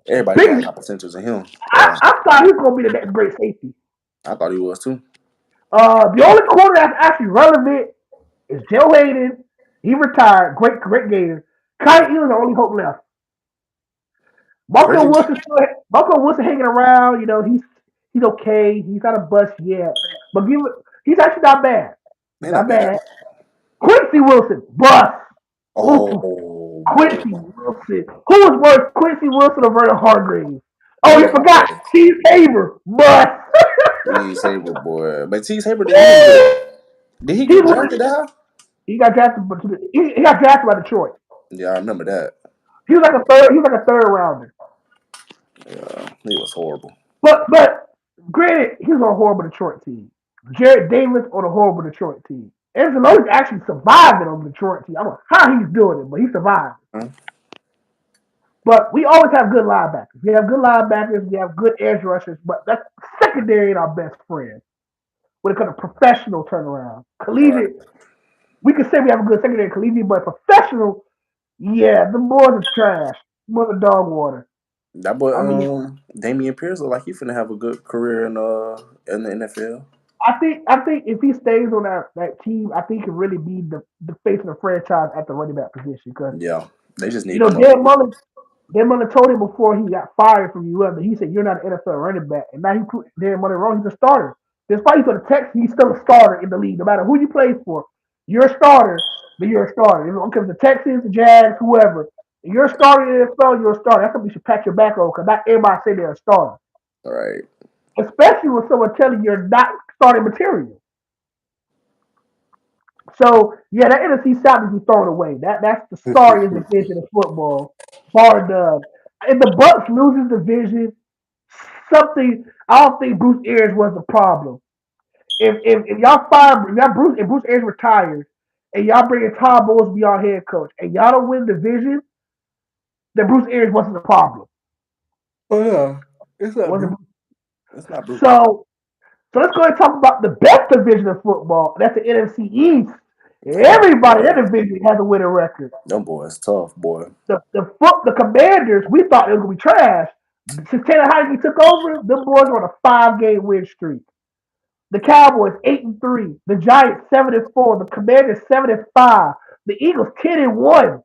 Speaker 2: everybody got
Speaker 1: Biggest,
Speaker 2: high potentials in him, but
Speaker 1: I thought he was gonna be the next great safety.
Speaker 2: I thought he was too.
Speaker 1: The only corner that's actually relevant is Joe Hayden. He retired. Great Gator. Kyrie Elam's the only hope left. Marco
Speaker 2: Really?
Speaker 1: Wilson hanging around. He's okay. He's not a bust yet, but he's actually not bad. He's
Speaker 2: Man, not
Speaker 1: not
Speaker 2: bad.
Speaker 1: bad. Quincy Wilson, bust. Ooh,
Speaker 2: Oh boy,
Speaker 1: Quincy Wilson. Who was worse, Quincy Wilson or Vernon Hargrave? Oh, you
Speaker 2: man,
Speaker 1: forgot. Steve Haber, bust.
Speaker 2: T. Saber boy. But T. Saber didn't even get. Did he
Speaker 1: he
Speaker 2: get drafted that high?
Speaker 1: he got drafted, but he got drafted by Detroit.
Speaker 2: Yeah, I remember that.
Speaker 1: He was like a third. He was like a third rounder.
Speaker 2: Yeah, he was horrible.
Speaker 1: But granted, he was on a horrible Detroit team. Jared Davis on a horrible Detroit team. Angelo's actually surviving on the Detroit team. I don't know how he's doing it, but he survived.
Speaker 2: Huh?
Speaker 1: But we always have good linebackers. We have good linebackers. We have good edge rushers. But that's secondary and our best friend when it comes to professional turnaround.
Speaker 2: Right.
Speaker 1: Collegiate, we can say we have a good secondary collegiate, but professional, yeah, the boys are trash. The boys are dog water.
Speaker 2: That boy,
Speaker 1: I mean,
Speaker 2: Damian Pierce look like he finna have a good career in the NFL.
Speaker 1: I think if he stays on that team, I think he can really be the face of the franchise at the running back position. Because
Speaker 2: Yeah, they just
Speaker 1: you
Speaker 2: need
Speaker 1: know
Speaker 2: to come up.
Speaker 1: Dan Mullen told him before he got fired from UM that he said you're not an NFL running back, and now he put Dan Mullen wrong. He's a starter. Despite he's on the Texans, he's still a starter in the league. No matter who you play for, you're a starter. Then you're a starter. It comes the Texans, the Jags, whoever. You're a starter in the NFL, you're a starter. That's something you should pat your back on because not everybody say they're a starter.
Speaker 2: All right.
Speaker 1: Especially when someone telling you you're not starting material. So yeah, that NFC South is thrown away. That's the sorriest division of football, bar none. If the Bucks loses division, something I don't think Bruce Arians was the problem. If y'all fire if Bruce Arians retires and y'all bring in Todd Bowles to be our head coach and y'all don't win division, then Bruce Arians wasn't the problem.
Speaker 2: Oh yeah, it's not
Speaker 1: Wasn't
Speaker 2: Bruce. It's not Bruce.
Speaker 1: so so let's go ahead and talk about the best division of football. That's the NFC East. Everybody in that division has a winning record.
Speaker 2: Them boys tough, boy.
Speaker 1: The Commanders, we thought they were gonna be trash. Since Taylor Heineke took over, them boys were on a 5 game win streak. The Cowboys 8-3, the Giants 7-4, the Commanders 7-5, the Eagles 10-1.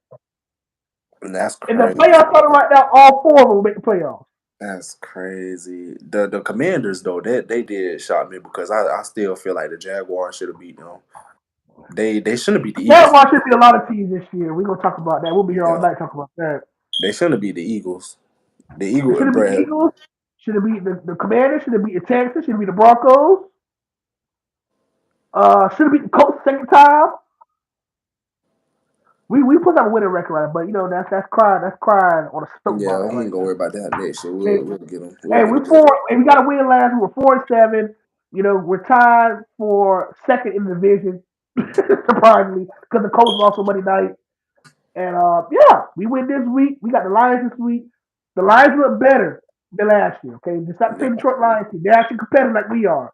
Speaker 2: And that's
Speaker 1: In the
Speaker 2: crazy.
Speaker 1: playoff running right now, all four of them will make the playoffs.
Speaker 2: That's crazy. The Commanders though, they did shock me because I still feel like the Jaguars should have beat them. They shouldn't beat the Eagles.
Speaker 1: Jaguars should beat a lot of teams this year. We're gonna talk about that. We'll be here all
Speaker 2: Yeah,
Speaker 1: night talking about that.
Speaker 2: they shouldn't beat the Eagles. The
Speaker 1: They
Speaker 2: Eagles,
Speaker 1: should have beat the
Speaker 2: Brad.
Speaker 1: Eagles. Should have beat the Commanders. Should have beat the Texans. Should have beat the Broncos. Should have beat the Colts second time. We put out a winning record right, but you know that's crying on a
Speaker 2: Yeah,
Speaker 1: soapbox
Speaker 2: we
Speaker 1: right
Speaker 2: ain't gonna
Speaker 1: now.
Speaker 2: worry about that next year.
Speaker 1: Hey,
Speaker 2: We'll get them. We'll
Speaker 1: hey,
Speaker 2: get
Speaker 1: we
Speaker 2: them.
Speaker 1: four. And we got to win last. We were 4-7. You know, we're tied for second in the division, surprisingly, because the Colts lost on Monday night. And yeah, we win this week. We got the Lions this week. The Lions look better than last year. Okay, just not the same Detroit Lions team. They're actually competitive like we are.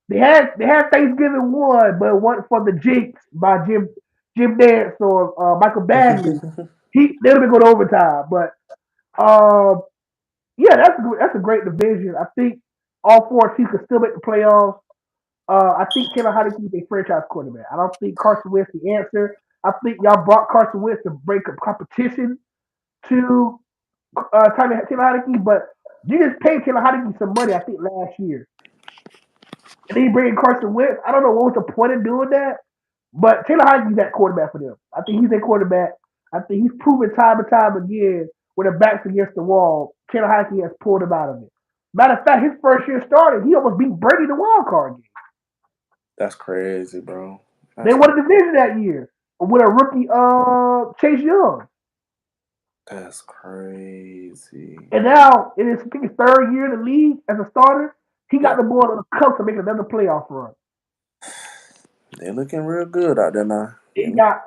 Speaker 1: They had Thanksgiving one, but it wasn't for the jinx by Jim Nance or Michael Bagley. They'd have been going to overtime. But um, yeah, that's a great division. I think all four teams can still make the playoffs. I think Taylor Heineke is a franchise quarterback. I don't think Carson Wentz the answer. I think y'all brought Carson Wentz to break up competition to Taylor Heineke, but you just paid Taylor Heineke some money, I think, last year. And then you bring in Carson Wentz. I don't know what was the point of doing that, but Taylor Heineke's that quarterback for them. I think he's a quarterback. I think he's proven time and time again when the back's against the wall, Taylor Heineke has pulled him out of it. Matter of fact, his first year started, he almost beat Brady in the wild card game.
Speaker 2: That's crazy, bro.
Speaker 1: They
Speaker 2: That's
Speaker 1: won a division that year with a rookie, Chase Young.
Speaker 2: that's crazy.
Speaker 1: And now, in his, I think his third year in the league as a starter, he got
Speaker 2: Yeah,
Speaker 1: the ball on the cusp to make another playoff run.
Speaker 2: they're looking real good out there now.
Speaker 1: You got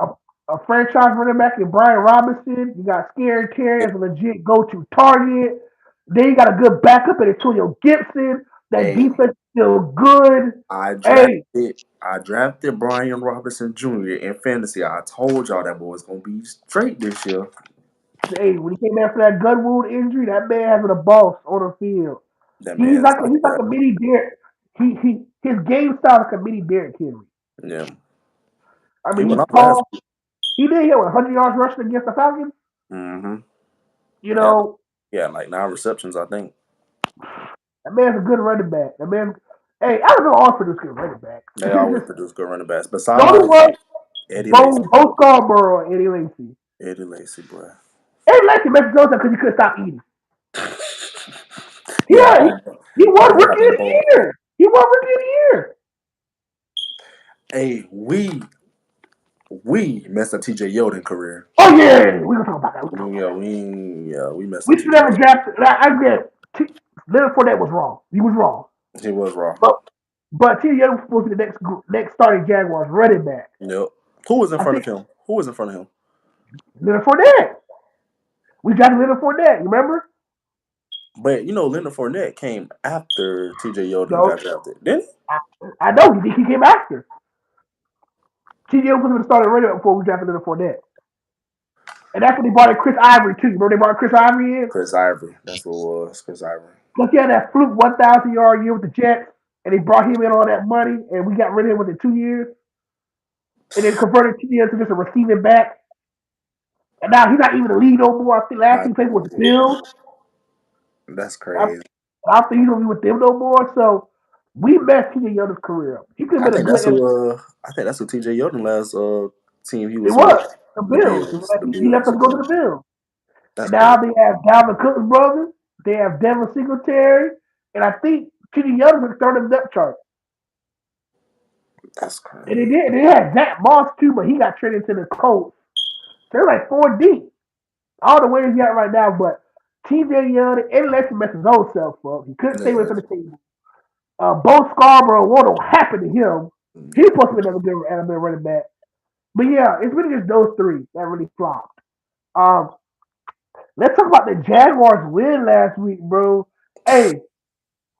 Speaker 1: a franchise running back in Brian Robinson. You got Scary Terry as a legit go-to target. Then you got a good backup in Antonio Gibson. That
Speaker 2: Hey,
Speaker 1: defense is still good.
Speaker 2: I
Speaker 1: Hey,
Speaker 2: drafted I drafted Brian Robinson Jr. in fantasy. I told y'all that boy's gonna be straight this year.
Speaker 1: hey, when he came back for that gun wound injury, that man having a boss on the field.
Speaker 2: That
Speaker 1: He's
Speaker 2: man's
Speaker 1: like
Speaker 2: like
Speaker 1: he's like
Speaker 2: that.
Speaker 1: a mini Derek. His game style is like a mini Derrick Henry.
Speaker 2: Yeah,
Speaker 1: I
Speaker 2: he
Speaker 1: mean,
Speaker 2: went
Speaker 1: he's
Speaker 2: off last
Speaker 1: tall. He did hit 100 yards rushing against the Falcons.
Speaker 2: week. Mm-hmm.
Speaker 1: You
Speaker 2: Yeah,
Speaker 1: know,
Speaker 2: yeah, like 9 receptions, I think.
Speaker 1: that man's a good running back. That man, hey, I don't know all produce good running backs.
Speaker 2: They always produce good running backs.
Speaker 1: The only
Speaker 2: Besides
Speaker 1: one,
Speaker 2: Eddie Lacy.
Speaker 1: Bo Scarborough and Eddie Lacy.
Speaker 2: Eddie Lacy, boy.
Speaker 1: Eddie Lacy messed us up because he couldn't stop eating.
Speaker 2: Yeah,
Speaker 1: Yeah, he
Speaker 2: I
Speaker 1: won
Speaker 2: forgot
Speaker 1: Rookie of
Speaker 2: about
Speaker 1: the
Speaker 2: Bo.
Speaker 1: Year. He won Rookie of the Year.
Speaker 2: Hey, we messed up TJ Yeldon career.
Speaker 1: Oh yeah, we gonna talk about that. We gonna talk about
Speaker 2: Yeah,
Speaker 1: that.
Speaker 2: we messed
Speaker 1: We
Speaker 2: up
Speaker 1: should
Speaker 2: TJ
Speaker 1: never
Speaker 2: Yeldon.
Speaker 1: draft. I get Leonard Fournette was wrong. He was wrong.
Speaker 2: He was raw.
Speaker 1: But T. Young was supposed to be the next starting Jaguars running back.
Speaker 2: Yep. Who was in
Speaker 1: I
Speaker 2: front of
Speaker 1: think
Speaker 2: him? Who was in front of him?
Speaker 1: Leonard Fournette. We drafted Leonard Fournette. You remember?
Speaker 2: But Leonard Fournette came after TJ Yeldon
Speaker 1: No,
Speaker 2: got drafted. Didn't he?
Speaker 1: I know. He came after. T. Young was going to start running back before we drafted Leonard Fournette. And that's when they brought in Chris Ivory too. Remember they brought Chris Ivory in?
Speaker 2: Chris Ivory. That's what it was. Chris Ivory.
Speaker 1: Because he had that fluke 1,000 yard year with the Jets, and they brought him in all that money, and we got rid of him within 2 years, and then converted T. Young to just a receiving back. And now he's not even the lead no more. I think last
Speaker 2: Not
Speaker 1: he played with the Bills.
Speaker 2: That's
Speaker 1: I,
Speaker 2: crazy.
Speaker 1: I don't think he's gonna be with them no more. So we messed T.J. Young's career up. He could have
Speaker 2: I
Speaker 1: been a
Speaker 2: think
Speaker 1: good.
Speaker 2: that's who. I think that's who TJ Yeldon last team he
Speaker 1: It
Speaker 2: was with.
Speaker 1: was the
Speaker 2: The
Speaker 1: Bills.
Speaker 2: Bills. The
Speaker 1: He left us
Speaker 2: Bills.
Speaker 1: to go to the Bills.
Speaker 2: That's
Speaker 1: And now
Speaker 2: crazy.
Speaker 1: they have Dalvin Cook's brother. They have Devin Singletary. And I think Kenny Young was third in the depth chart.
Speaker 2: That's
Speaker 1: And they
Speaker 2: crazy.
Speaker 1: did. They had Zach Moss too, but he got traded to the Colts. They're like 4 deep. All the way he's at right now, but TJ Young and Lexi messed his own self up. He couldn't stay away
Speaker 2: Yeah.
Speaker 1: from the table. Bo Scarborough, what happened to him? He's
Speaker 2: Yeah.
Speaker 1: supposed to be another good NFL running back. But yeah, it's really just those three that really flopped. Um, let's talk about the Jaguars win last week, bro. Hey,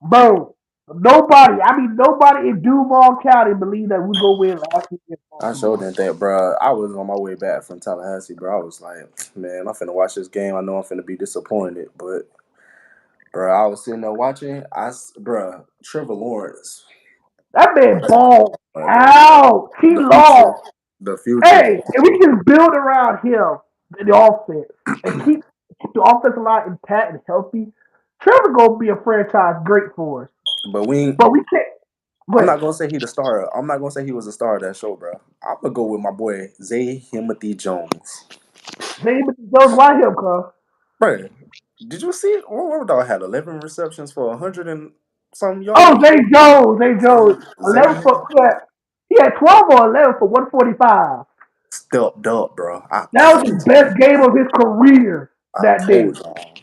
Speaker 1: bro, nobody in Duval County believed that we go win last week in
Speaker 2: I sure
Speaker 1: Baltimore.
Speaker 2: didn't think, bro. I was on my way back from Tallahassee, bro. I was like, man, I'm finna watch this game. I know I'm finna be disappointed, but bro, I was sitting there watching. Bro, Trevor Lawrence,
Speaker 1: That man
Speaker 2: that's
Speaker 1: balled
Speaker 2: bro.
Speaker 1: out. He
Speaker 2: The future,
Speaker 1: lost.
Speaker 2: the future.
Speaker 1: Hey, if we can just build around him in the offense and keep the offensive line intact and healthy, Trevor gonna be a franchise great for us.
Speaker 2: But we ain't.
Speaker 1: But we can't.
Speaker 2: I'm
Speaker 1: But
Speaker 2: not gonna say he the star. I'm not gonna say he was a star of that show, bro. I'm gonna go with my boy Zay Timothy Jones.
Speaker 1: James Jones, why him, cuz?
Speaker 2: Bro, did you see it? What dog had 11 receptions for 100 and some
Speaker 1: Oh,
Speaker 2: yards?
Speaker 1: Zay Jones, Zay Jones,
Speaker 2: Zay
Speaker 1: 11 for he had 12 or 11 for 145.
Speaker 2: stepped up, bro. I
Speaker 1: That was the
Speaker 2: told you.
Speaker 1: best game of his career
Speaker 2: I
Speaker 1: that day,
Speaker 2: told y'all.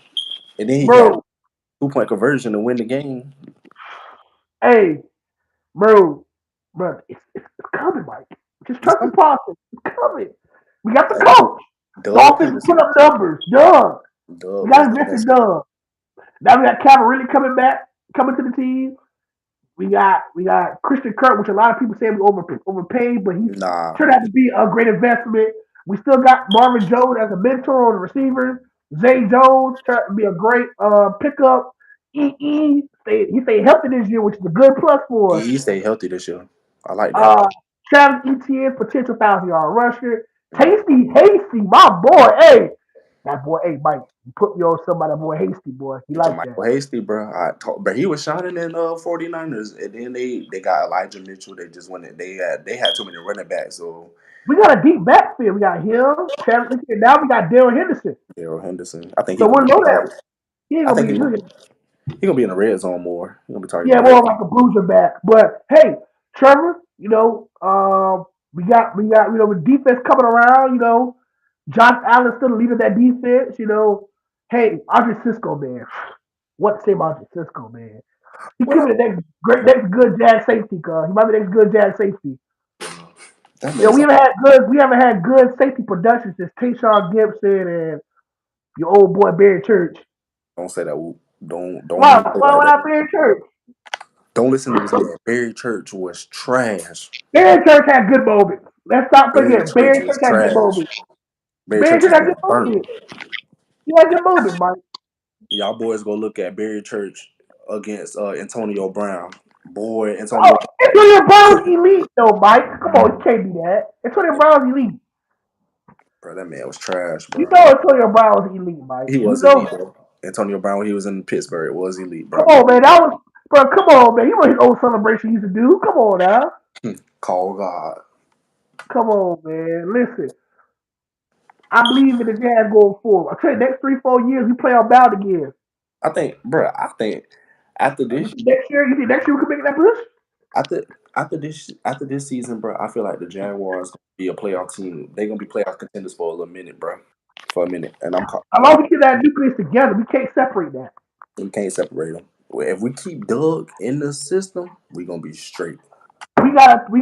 Speaker 2: And then he got
Speaker 1: bro.
Speaker 2: 2-point conversion to win the game.
Speaker 1: Hey, bro, it's coming, Mike. Just
Speaker 2: It's
Speaker 1: trust the
Speaker 2: coming.
Speaker 1: process. It's coming. We got the
Speaker 2: Hey,
Speaker 1: coach. The
Speaker 2: Doug
Speaker 1: offense put
Speaker 2: Peterson.
Speaker 1: up numbers. Done. We
Speaker 2: Doug
Speaker 1: got
Speaker 2: was the
Speaker 1: invested
Speaker 2: best.
Speaker 1: done. Now we got Calvin really coming back, coming to the team. We got Christian Kirk, which a lot of people say we overpaid, but he
Speaker 2: Nah,
Speaker 1: turned out to be a great investment. We still got Marvin Jones as a mentor on the receivers. Zay Jones turned out to be a great pickup. He stayed healthy this year, which is a good plus for us.
Speaker 2: he stayed healthy this year. I like that.
Speaker 1: Uh, Travis Etienne, potential 1,000-yard rusher.
Speaker 2: Yeah.
Speaker 1: Hasty, my boy. Hey, that boy. Hey, Mike, you put me on somebody, that boy Hasty, boy. He like that.
Speaker 2: Michael Hasty, bro. But he was shining in 49ers, and then they got Elijah Mitchell. They just went. They had too many running backs. So
Speaker 1: We got a deep backfield. We got him, Travis Etienne. Now we got Daryl Henderson.
Speaker 2: Daryl Henderson, I think he
Speaker 1: So
Speaker 2: gonna
Speaker 1: we're
Speaker 2: be
Speaker 1: loaded.
Speaker 2: target.
Speaker 1: He ain't
Speaker 2: I
Speaker 1: gonna
Speaker 2: think
Speaker 1: be.
Speaker 2: he gonna be in the red zone more. He gonna be targeting
Speaker 1: Yeah,
Speaker 2: the red
Speaker 1: more
Speaker 2: zone.
Speaker 1: like a bruiser back. But hey, Trevor, we got with defense coming around. Josh Allen still the leader of that defense. Hey, Andre Cisco, man. What to say about Andre Cisco, man? He
Speaker 2: What
Speaker 1: could be
Speaker 2: up?
Speaker 1: the next good Jag safety, cuz he might be the next good Jag safety.
Speaker 2: That
Speaker 1: You know,
Speaker 2: man sound.
Speaker 1: we haven't had good safety production since Tayshawn Gibson and your old boy Barry Church.
Speaker 2: Don't say that. Whoop. Don't
Speaker 1: Why?
Speaker 2: even say it
Speaker 1: Why
Speaker 2: like
Speaker 1: would
Speaker 2: that.
Speaker 1: I Barry Church?
Speaker 2: Don't listen to this man. Barry Church was trash.
Speaker 1: Barry Church had good moments. Let's not
Speaker 2: Barry
Speaker 1: forget.
Speaker 2: Church
Speaker 1: Barry
Speaker 2: was
Speaker 1: Church had good
Speaker 2: trash.
Speaker 1: moments.
Speaker 2: Barry
Speaker 1: Barry
Speaker 2: Church
Speaker 1: Church
Speaker 2: is
Speaker 1: had good
Speaker 2: getting burnt.
Speaker 1: moments. He had good moments, Mike.
Speaker 2: Y'all boys go look at Barry Church against Antonio Brown. Boy,
Speaker 1: Oh,
Speaker 2: Antonio
Speaker 1: Antonio Brown's
Speaker 2: cooked.
Speaker 1: elite, though, Mike. Come on, you can't be that. Antonio Brown's elite.
Speaker 2: Bro, that man was trash,
Speaker 1: You
Speaker 2: bro.
Speaker 1: know Antonio Brown was elite, Mike.
Speaker 2: He
Speaker 1: You
Speaker 2: was
Speaker 1: know
Speaker 2: elite,
Speaker 1: that.
Speaker 2: bro. Antonio Brown, when he was in Pittsburgh, was elite,
Speaker 1: Come
Speaker 2: bro.
Speaker 1: on, man. Come on, man. You know his old celebration he used to do. Come on now.
Speaker 2: Call God.
Speaker 1: Come on, man. Listen, I believe in the Jazz going forward. I tell you, next 3, 4 years, we play on bound again.
Speaker 2: I think after
Speaker 1: You
Speaker 2: this
Speaker 1: think next year we can make that push?
Speaker 2: after after this season, bro, I feel like the Jaguars gonna be a playoff team. They're gonna be playoff contenders for a little minute, bro. For a minute. And
Speaker 1: As long as we keep that nucleus together, we can't separate that.
Speaker 2: we can't separate them. If we keep Doug in the system, we gonna be straight.
Speaker 1: We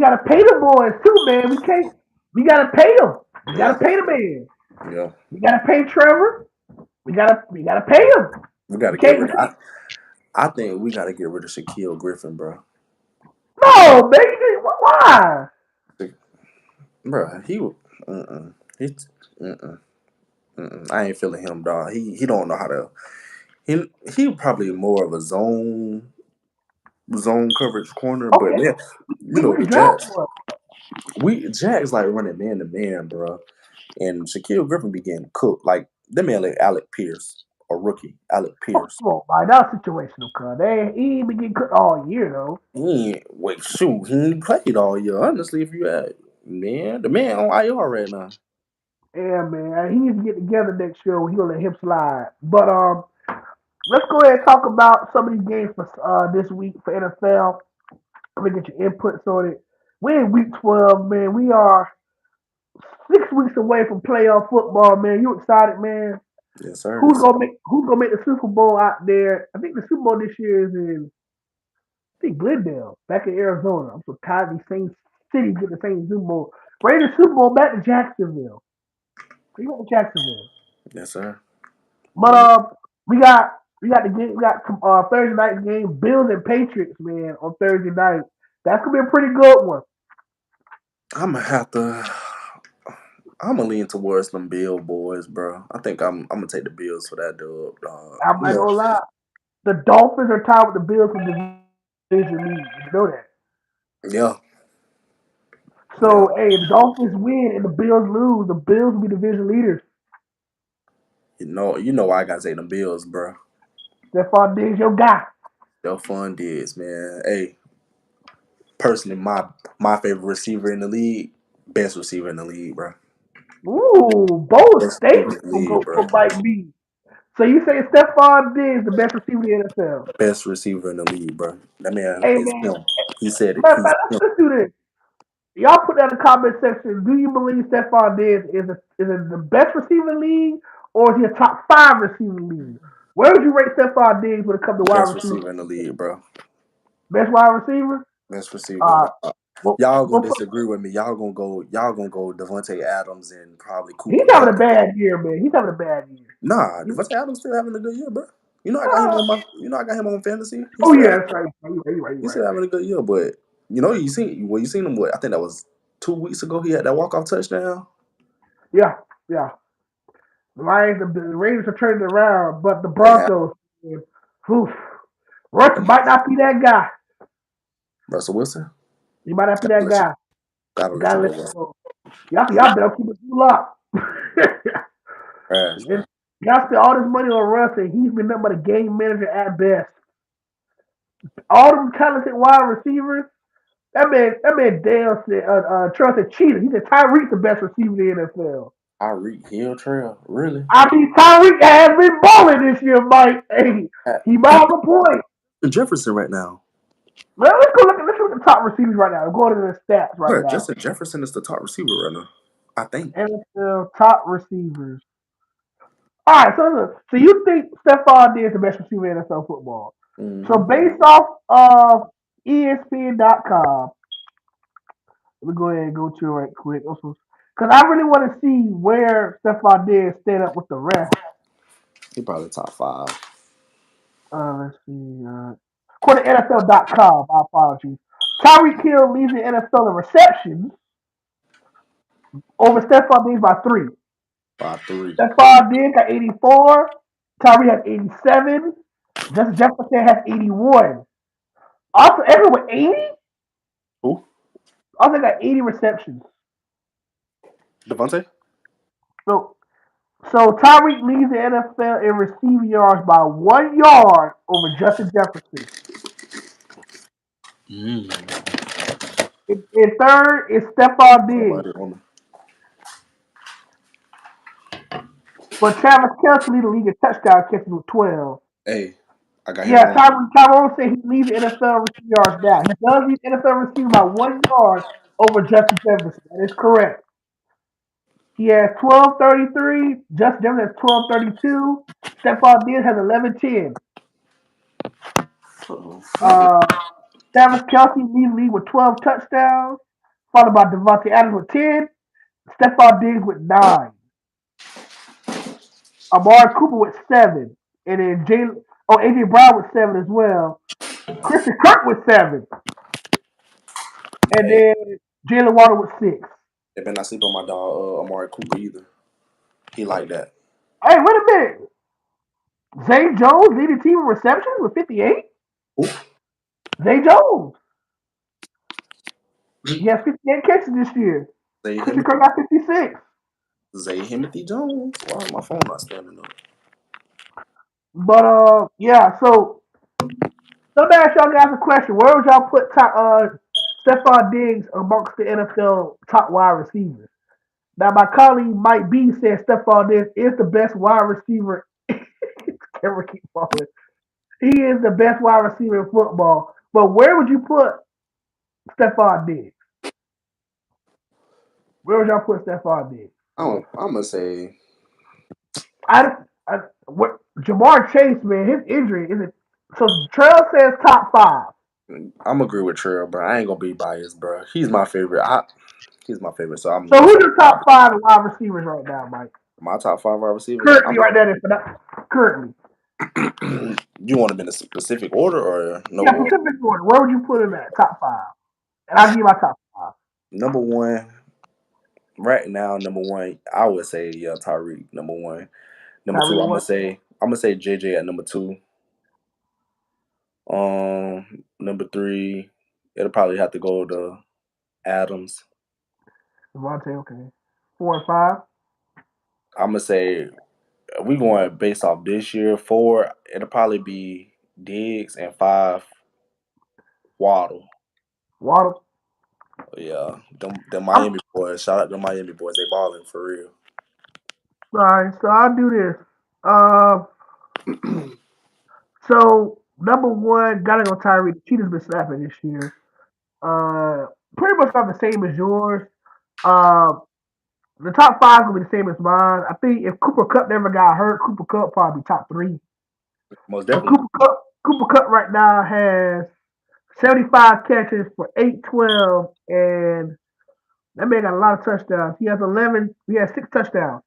Speaker 1: gotta pay the boys too, man. We can't. We gotta pay them. We gotta
Speaker 2: Yeah,
Speaker 1: pay the man.
Speaker 2: yeah.
Speaker 1: We gotta pay Trevor. We gotta pay him.
Speaker 2: We gotta
Speaker 1: We
Speaker 2: get
Speaker 1: can't.
Speaker 2: rid of I think we gotta get rid of Shaquille Griffin, bro.
Speaker 1: No, baby. Why?
Speaker 2: Bro, he was he's uh-uh, I ain't feeling him, dog. He don't know how to he probably more of a zone coverage corner, but
Speaker 1: Okay,
Speaker 2: yeah,
Speaker 1: we
Speaker 2: the
Speaker 1: can draft
Speaker 2: Jacks
Speaker 1: one.
Speaker 2: Jags like running man to man, bro. And Shaquille Griffin began cooked. Like that man like Alec Pierce, a rookie, Alec
Speaker 1: Oh,
Speaker 2: Pierce.
Speaker 1: come on, man. That's situational, cuz. He ain't been getting cooked all year, though.
Speaker 2: He ain't wait, shoot, he ain't played all year. Honestly, if you had man, the man on IR right now.
Speaker 1: Yeah, man. He needs to get together next year. He gonna let him slide. But let's go ahead and talk about some of these games for this week for NFL. Let me get your inputs on it. We're in week 12, man. We are 6 weeks away from playoff football, man. You excited, man?
Speaker 2: Yes, sir.
Speaker 1: Who's gonna make the Super Bowl out there? I think the Super Bowl this year is in I think Glendale, back in Arizona. I'm so tired of these same cities get the same Super Bowl. Bring the Super Bowl back to Jacksonville. We went to Jacksonville.
Speaker 2: Yes, sir.
Speaker 1: But
Speaker 2: Yeah.
Speaker 1: we got the game. We got Thursday night game, Bills and Patriots, man, on Thursday night. That's gonna be a pretty good one.
Speaker 2: I'm gonna have to. I'm gonna lean towards them Bill boys, bro. I think I'm gonna take the Bills for that dub.
Speaker 1: I'm
Speaker 2: You
Speaker 1: not
Speaker 2: know,
Speaker 1: gonna lie. The Dolphins are tied with the Bills for division lead. You know that.
Speaker 2: yeah, yeah.
Speaker 1: So hey, if the Dolphins win and the Bills lose, the Bills will be division leaders.
Speaker 2: You know why I gotta take them Bills, bro.
Speaker 1: Stephon Diggs, your guy.
Speaker 2: They're fun dudes, man. Hey, personally, my favorite receiver in the league, best receiver in the league, bro.
Speaker 1: Ooh, bold
Speaker 2: Best receiver
Speaker 1: statement
Speaker 2: in the
Speaker 1: from
Speaker 2: league, bro.
Speaker 1: Mike B. So you say Stephon Diggs the best receiver in the NFL?
Speaker 2: Best receiver in the league, bro. That man
Speaker 1: Hey
Speaker 2: is
Speaker 1: man,
Speaker 2: him. He said it.
Speaker 1: matter of
Speaker 2: He's
Speaker 1: fact,
Speaker 2: him.
Speaker 1: let's do this. Y'all put that in the comment section. Do you believe Stephon Diggs is the best receiver in the league, or is he a top five receiver in the league? Where would you rate Stephon Diggs when it comes to wide
Speaker 2: Best
Speaker 1: receiver?
Speaker 2: receiver in the league, bro.
Speaker 1: Best wide receiver?
Speaker 2: Best receiver.
Speaker 1: Uh, we'll,
Speaker 2: Y'all gonna
Speaker 1: we'll put,
Speaker 2: disagree with me. Y'all gonna go. Y'all gonna go Devontae Adams and probably
Speaker 1: he's
Speaker 2: Cooper
Speaker 1: having
Speaker 2: Cup.
Speaker 1: a bad year, man. He's having a bad year.
Speaker 2: Nah,
Speaker 1: He-
Speaker 2: Devontae Adams still having a good year, bro. You know I got him
Speaker 1: uh,
Speaker 2: on my. You know I got him on fantasy.
Speaker 1: oh yeah, that's right. You're
Speaker 2: He's
Speaker 1: right,
Speaker 2: still
Speaker 1: right.
Speaker 2: having a good year, but you seen him. What I think that was 2 weeks ago. He had that walk off touchdown.
Speaker 1: Yeah, yeah. The Raiders are turning around, but the
Speaker 2: They had
Speaker 1: Broncos, man, oof, Russell might not be that guy.
Speaker 2: Russell Wilson.
Speaker 1: He might not be
Speaker 2: Gotta
Speaker 1: that
Speaker 2: let you.
Speaker 1: guy.
Speaker 2: Gotta
Speaker 1: You
Speaker 2: let you
Speaker 1: gotta
Speaker 2: go,
Speaker 1: let him
Speaker 2: Russell.
Speaker 1: go. Y'all better keep it cool up.
Speaker 2: Trash, bro.
Speaker 1: Y'all spend all this money on Russ, and he's been nothing but a game manager at best. All them talented wide receivers. That man Dale said, Charles said cheater. He said Tyreek's the best receiver in the NFL.
Speaker 2: Tyreek Hill Trail, really?
Speaker 1: I mean, Tyreek has been balling this year, Mike. Hey, he might have a point.
Speaker 2: Jefferson right now.
Speaker 1: Well, let's look at the top receivers right now. Go to the stats right
Speaker 2: Bro,
Speaker 1: now.
Speaker 2: Justin Jefferson is the top receiver right now. I think.
Speaker 1: NFL top receivers. All right, so you think Stephon Diggs is the best receiver in NFL football? So
Speaker 2: Mm-hmm.
Speaker 1: based off of ESPN.com, let me go ahead and go to it right quick. Because I really want to see where Stephon Diggs stand up with the rest.
Speaker 2: He probably top five.
Speaker 1: Let's see. According to NFL.com, my apologies. Tyreek Hill leads the NFL in receptions over Stephon Diggs by 3.
Speaker 2: 5'3".
Speaker 1: Stephon Diggs got 84. Tyreek has 87. Justin Jefferson has 81. Also, everyone with 80?
Speaker 2: Who?
Speaker 1: Also got 80 receptions.
Speaker 2: Devontae?
Speaker 1: So so Tyreek leads the NFL in receiving yards by 1 yard over Justin Jefferson.
Speaker 2: Mm.
Speaker 1: In third is Stephon Diggs.
Speaker 2: Nobody on him.
Speaker 1: But Travis Kelce leads the league in touchdown catches with 12.
Speaker 2: Hey, I got him
Speaker 1: Yeah,
Speaker 2: on.
Speaker 1: Tyrone said he leads the NFL receiving yards now. He does lead the NFL receiving by 1 yard over Justin Jefferson. That is correct. He has 12:33. Justin Jefferson has 12:32. Stephon Diggs has 11:10.
Speaker 2: Uh-oh.
Speaker 1: Uh, Travis Kelce leads the league with 12 touchdowns, followed by Devontae Adams with 10. Stephon Diggs with 9. Amari Cooper with 7. And then AJ Brown with 7 as well. Christian Kirk with 7. And
Speaker 2: Hey,
Speaker 1: then Jalen Water with 6.
Speaker 2: they better not sleep on my dog Amari Cooper either. He like that.
Speaker 1: Hey, wait a minute. Zay Jones leading team in receptions with 58?
Speaker 2: Who?
Speaker 1: Zay Jones. He has 58 catches this year.
Speaker 2: Zay
Speaker 1: Christian
Speaker 2: Himothy.
Speaker 1: Kirk got 56.
Speaker 2: Zay Himothy Jones. Why is my phone not standing up?
Speaker 1: But yeah, so let me ask y'all guys a question. Where would y'all put Stephon Diggs amongst the NFL top wide receivers? Now, my colleague Mike B said Stephon Diggs is the best wide receiver. Camera keep falling. He is the best wide receiver in football. But where would you put Stephon Diggs? Where would y'all put Stephon Diggs?
Speaker 2: I'm gonna say
Speaker 1: I, what Jamar Chase, man, his injury is it. So Trail says top five.
Speaker 2: I'm agree with Trill, bro. I ain't gonna be biased, bro. He's my favorite. He's my favorite, so I'm
Speaker 1: So
Speaker 2: gonna
Speaker 1: who's
Speaker 2: say
Speaker 1: your top five wide receivers right now, Mike?
Speaker 2: my top five wide receivers.
Speaker 1: Currently, right now, currently.
Speaker 2: You want them in a specific order or no
Speaker 1: Yeah,
Speaker 2: order?
Speaker 1: Pacific order. Where would you put him at? Top five. And I'll give you my top five.
Speaker 2: Number one, right now, number one, I would say Tyreek. Number one, number two,
Speaker 1: Tyreek what?
Speaker 2: I'm gonna say JJ at number two. Number three, it'll probably have to go to Adams.
Speaker 1: Devontae, okay. 4 and 5.
Speaker 2: I'm gonna say we going based off this year. Four, it'll probably be Diggs, and five, Waddle.
Speaker 1: Waddle.
Speaker 2: Yeah, the
Speaker 1: I'm
Speaker 2: Miami boys. Shout out to the Miami boys. They balling for real.
Speaker 1: sorry. So I'll do this. Uh, so number one, gotta go Tyreek. Cheetah's been snapping this year. Uh, pretty much about the same as yours. Uh, the top five will be the same as mine. I think if Cooper Cup never got hurt, Cooper Cup probably top three.
Speaker 2: Most
Speaker 1: But
Speaker 2: definitely.
Speaker 1: Cooper Cup right now has 75 catches for 812, and that man got a lot of touchdowns. He has 11. He has 6 touchdowns.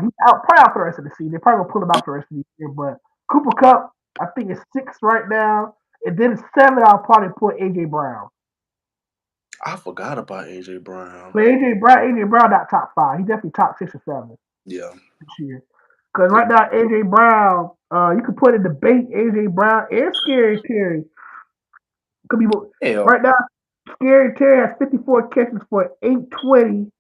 Speaker 1: He's out probably out for the rest of the season. They probably gonna pull him out for the rest of the year. But Cooper Cup, I think it's 6 right now, and then 7. I'll probably put AJ Brown.
Speaker 2: I forgot about AJ Brown.
Speaker 1: But AJ Brown not top five. He's definitely top 6 or 7
Speaker 2: Yeah.
Speaker 1: this year. Because right now AJ Brown, you could put in debate AJ Brown and Scary Terry. Could be
Speaker 2: Hell,
Speaker 1: right now. Scary Terry has 54 catches for 820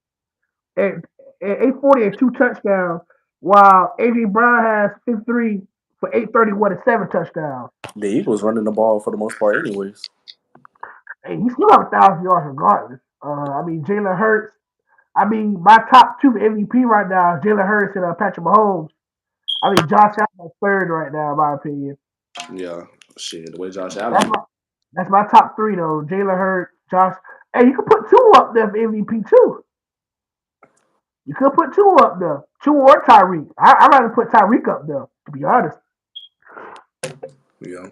Speaker 1: and 840 and 2 touchdowns, while AJ Brown has 53 for 831 and 7 touchdowns.
Speaker 2: the Eagles running the ball for the most part, anyways.
Speaker 1: Hey, he still have 1,000 yards regardless. I mean Jalen Hurts. I mean my top two MVP right now is Jalen Hurts and Patrick Mahomes. I mean Josh Allen is third right now in my opinion.
Speaker 2: Yeah. Shit, the way Josh
Speaker 1: That's
Speaker 2: Allen.
Speaker 1: my that's my top three though. Jalen Hurts, Josh. Hey, you can put two up there for MVP too. You could put two up there, two or Tyreek. I'd rather put Tyreek up there to be honest.
Speaker 2: Yeah.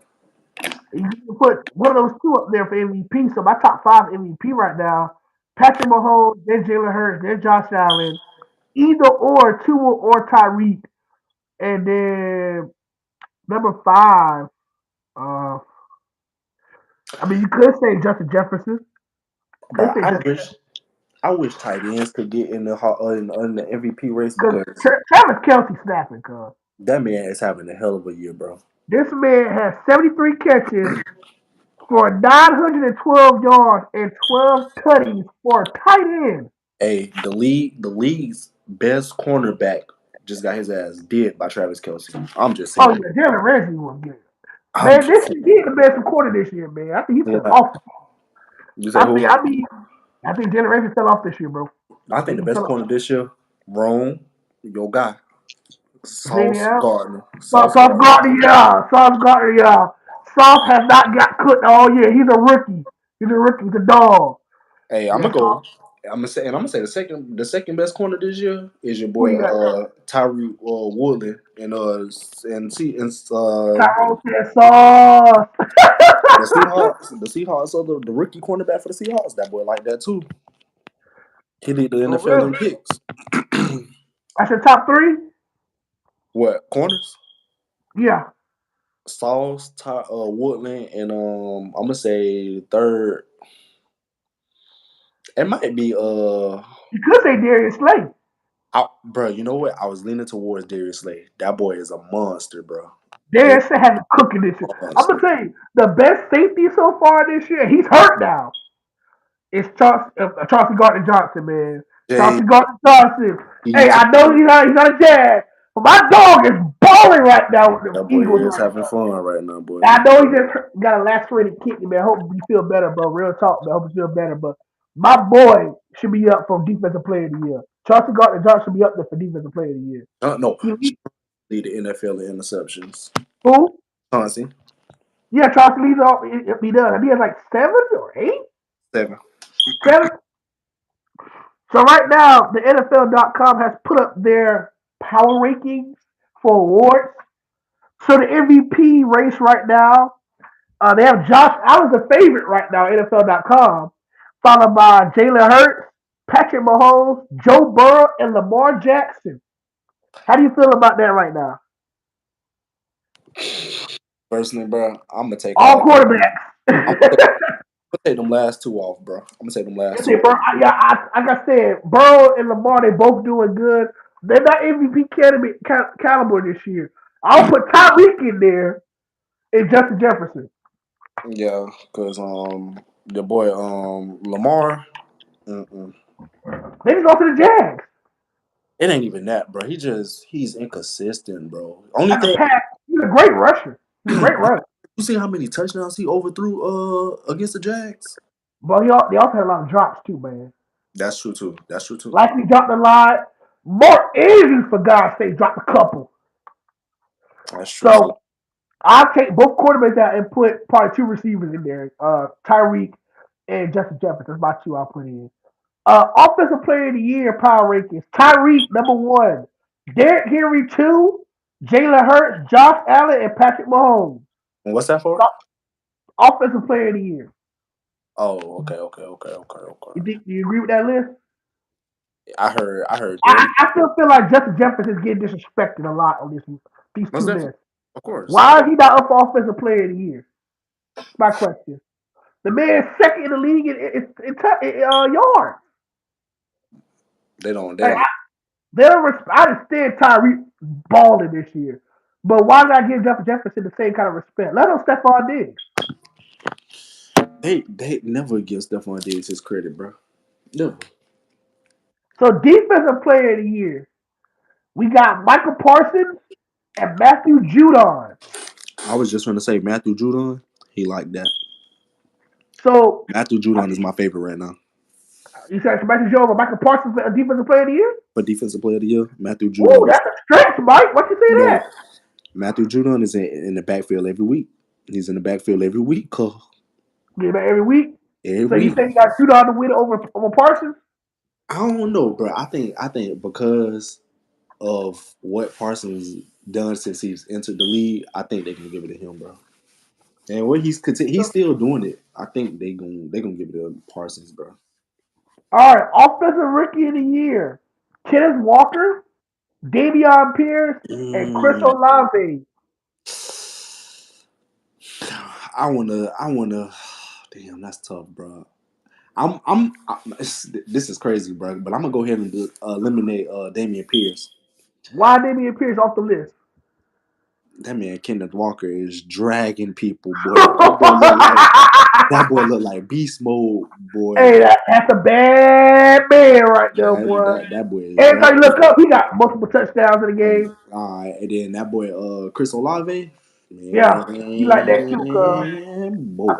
Speaker 1: You can put one of those two up there for MVP. So my top five MVP right now: Patrick Mahomes, then Jalen Hurts, then Josh Allen. Either or Tua or Tyreek, and then number five. Uh, I mean, you could say Justin Jefferson. Could
Speaker 2: But
Speaker 1: say Justin
Speaker 2: I wish tight ends could get in in the MVP race
Speaker 1: because
Speaker 2: because
Speaker 1: Travis Kelsey snapping. Cause
Speaker 2: that man is having a hell of a year, bro.
Speaker 1: this man has 73 catches for 912 yards and 12 tutties for a tight end.
Speaker 2: Hey, the league's best cornerback just got his ass did by Travis Kelsey. I'm just
Speaker 1: Oh
Speaker 2: saying.
Speaker 1: yeah, Jalen Ramsey was good.
Speaker 2: I'm
Speaker 1: Man,
Speaker 2: just
Speaker 1: this
Speaker 2: saying.
Speaker 1: he the best quarter this year, man. I think he fell
Speaker 2: Yeah.
Speaker 1: off.
Speaker 2: You say
Speaker 1: I
Speaker 2: who?
Speaker 1: think I mean I think Jalen Ramsey fell off this year, bro.
Speaker 2: I
Speaker 1: I
Speaker 2: think
Speaker 1: think
Speaker 2: the
Speaker 1: he
Speaker 2: best
Speaker 1: fell off.
Speaker 2: corner this year, Rome, your guy, Sauce
Speaker 1: Xavier,
Speaker 2: Gardner. Sauce
Speaker 1: Sauce
Speaker 2: Gardner.
Speaker 1: Gardner, yeah, Sauce Gardner, yeah. Sauce has not got cooked all year. He's a rookie. He's a rookie. He's a dog.
Speaker 2: Hey, I'm
Speaker 1: Yeah,
Speaker 2: gonna go. I'm gonna say the second best corner this year is your
Speaker 1: who
Speaker 2: boy
Speaker 1: you got?
Speaker 2: Tyree Woodland and
Speaker 1: Tyrone said Sauce.
Speaker 2: the Seahawks. The Seahawks are the rookie cornerback for the Seahawks. That boy like that too. He lead the
Speaker 1: Oh,
Speaker 2: NFL in
Speaker 1: really?
Speaker 2: picks.
Speaker 1: That's your top three?
Speaker 2: What corners?
Speaker 1: Yeah.
Speaker 2: Sauce, Woodland, and I'm gonna say third. It might be
Speaker 1: You could say Darius Slay.
Speaker 2: bro. You know what? I was leaning towards Darius Slay. That boy is a monster, bro. He
Speaker 1: Darius Slay has a cooking this year.
Speaker 2: a
Speaker 1: I'm gonna
Speaker 2: monster.
Speaker 1: tell you, the best safety so far this year, he's hurt now. It's Chauncey Gardner Johnson, man.
Speaker 2: Jay,
Speaker 1: Chauncey Gardner Johnson. Hey,
Speaker 2: he's
Speaker 1: I know he's not a Jazz, but my dog is balling right now with
Speaker 2: that
Speaker 1: the
Speaker 2: boy
Speaker 1: Eagles
Speaker 2: is
Speaker 1: right
Speaker 2: having
Speaker 1: now.
Speaker 2: fun right now, boy.
Speaker 1: I know he just got a lacerated kidney, man. I hope you feel better, bro. Real talk, man. I hope you feel better. But My boy should be up for defensive player of the year. Chauncey Gardner-Johnson should be up there for defensive player of the year.
Speaker 2: No,
Speaker 1: He lead,
Speaker 2: lead the NFL in interceptions.
Speaker 1: who?
Speaker 2: Chauncey,
Speaker 1: Yeah, Chauncey leads off. He does. I think he has like 7 or 8.
Speaker 2: 7.
Speaker 1: 7. So right now, the NFL.com has put up their power rankings for awards. So the MVP race right now, they have Josh Allen the favorite right now, NFL.com, followed by Jalen Hurts, Patrick Mahomes, Joe Burrow, and Lamar Jackson. How do you feel about that right now?
Speaker 2: Personally, bro, I'm gonna take
Speaker 1: All
Speaker 2: all. I'm
Speaker 1: quarterbacks.
Speaker 2: gonna take them last two off, bro. I'm gonna take them last
Speaker 1: Yes,
Speaker 2: two.
Speaker 1: like I said, Burrow and Lamar, they both doing good. They're not MVP caliber this year. I'll put Tyreek in there and Justin Jefferson.
Speaker 2: Yeah, cause the boy Lamar, mm-mm.
Speaker 1: They can go to the Jags.
Speaker 2: It ain't even that, bro. He's inconsistent, bro. Only
Speaker 1: I can
Speaker 2: thing
Speaker 1: pass. He's a great rusher. He's a great runner.
Speaker 2: you see how many touchdowns he overthrew against the Jags?
Speaker 1: But they also had a lot of drops too, man.
Speaker 2: That's true too. That's true too.
Speaker 1: Like we dropped a lot. Mark Andrews, for God's sake, dropped a couple.
Speaker 2: That's true too.
Speaker 1: So I'll take both quarterbacks out and put probably two receivers in there. Tyreek and Justin Jefferson. That's my two I'll put in. Offensive player of the year power rankings. Tyreek, number 1. Derrick Henry, 2. Jalen Hurts, Josh Allen, and Patrick Mahomes.
Speaker 2: And what's that for?
Speaker 1: Offensive player of the year.
Speaker 2: Oh, okay.
Speaker 1: Do you agree with that list?
Speaker 2: I heard
Speaker 1: I,
Speaker 2: Derek.
Speaker 1: I still feel like Justin Jefferson is getting disrespected a lot on these
Speaker 2: Most
Speaker 1: two
Speaker 2: definitely,
Speaker 1: lists.
Speaker 2: of course.
Speaker 1: Why is he not up for offensive player of the year? That's my question. The man is second in the league in yards.
Speaker 2: They don't. They
Speaker 1: Like,
Speaker 2: don't.
Speaker 1: I understand Tyreek balling this year, but why not give Justin Jefferson the same kind of respect? Let him Stephon Diggs.
Speaker 2: They never give Stephon Diggs his credit, bro. Never.
Speaker 1: So defensive player of the year, we got Michael Parsons and Matthew Judon.
Speaker 2: I was just gonna say Matthew Judon. He like that.
Speaker 1: So
Speaker 2: Matthew Judon is my favorite right now.
Speaker 1: you said Matthew Judon or Michael Parsons for defensive player of the year?
Speaker 2: For defensive player of the year, Matthew
Speaker 1: Ooh,
Speaker 2: Judon is
Speaker 1: that's a stretch, Mike. What you say
Speaker 2: bro.
Speaker 1: that?
Speaker 2: Matthew Judon is in the backfield every week. He's in the backfield every week, cuz.
Speaker 1: Get back every week.
Speaker 2: Every
Speaker 1: So you
Speaker 2: week.
Speaker 1: think you got Judon to win over Parsons?
Speaker 2: I don't know, bro. I think because of what Parsons done since he's entered the league, I think they can give it to him, bro. And what he's still doing it. I think they gonna give it to Parsons, bro.
Speaker 1: All right, offensive rookie of the year: Kenneth Walker, Davion Pierce, and Chris
Speaker 2: Mm,
Speaker 1: Olave.
Speaker 2: I wanna. Damn, that's tough, bro. This is crazy, bro. But I'm gonna go ahead and eliminate Damian Pierce.
Speaker 1: Why Davion Pierce off the list?
Speaker 2: That man Kenneth Walker is dragging people, boy. That boy look like beast mode, boy.
Speaker 1: Hey, that's a bad man right there, boy.
Speaker 2: That boy is
Speaker 1: Every time
Speaker 2: dragging
Speaker 1: you look
Speaker 2: people.
Speaker 1: up, he got multiple touchdowns in the game.
Speaker 2: All right, and then that boy Chris Olave,
Speaker 1: Yeah, he like that too, cuz.
Speaker 2: man, boy.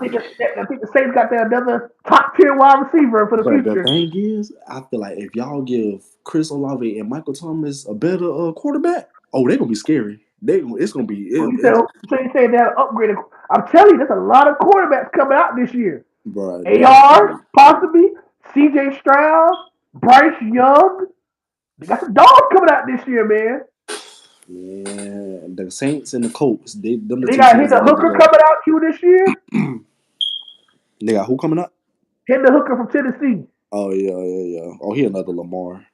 Speaker 1: I think the Saints got there another top tier wide receiver for the
Speaker 2: But the
Speaker 1: future.
Speaker 2: thing is, I feel like if y'all give Chris Olave and Michael Thomas a better quarterback, oh, they're gonna be scary. It's gonna be
Speaker 1: So you say they had upgraded. I'm telling you, there's a lot of quarterbacks coming out this year.
Speaker 2: bro.
Speaker 1: AR, possibly, CJ Stroud, Bryce Young. They got some dogs coming out this year, man.
Speaker 2: Man, the Saints and the Colts, them the
Speaker 1: They
Speaker 2: two
Speaker 1: got
Speaker 2: teams
Speaker 1: Hendon
Speaker 2: that need to
Speaker 1: Hooker
Speaker 2: go.
Speaker 1: coming out too this year.
Speaker 2: They got who coming up?
Speaker 1: Hendon Hooker from Tennessee.
Speaker 2: Oh yeah. Oh, he another Lamar.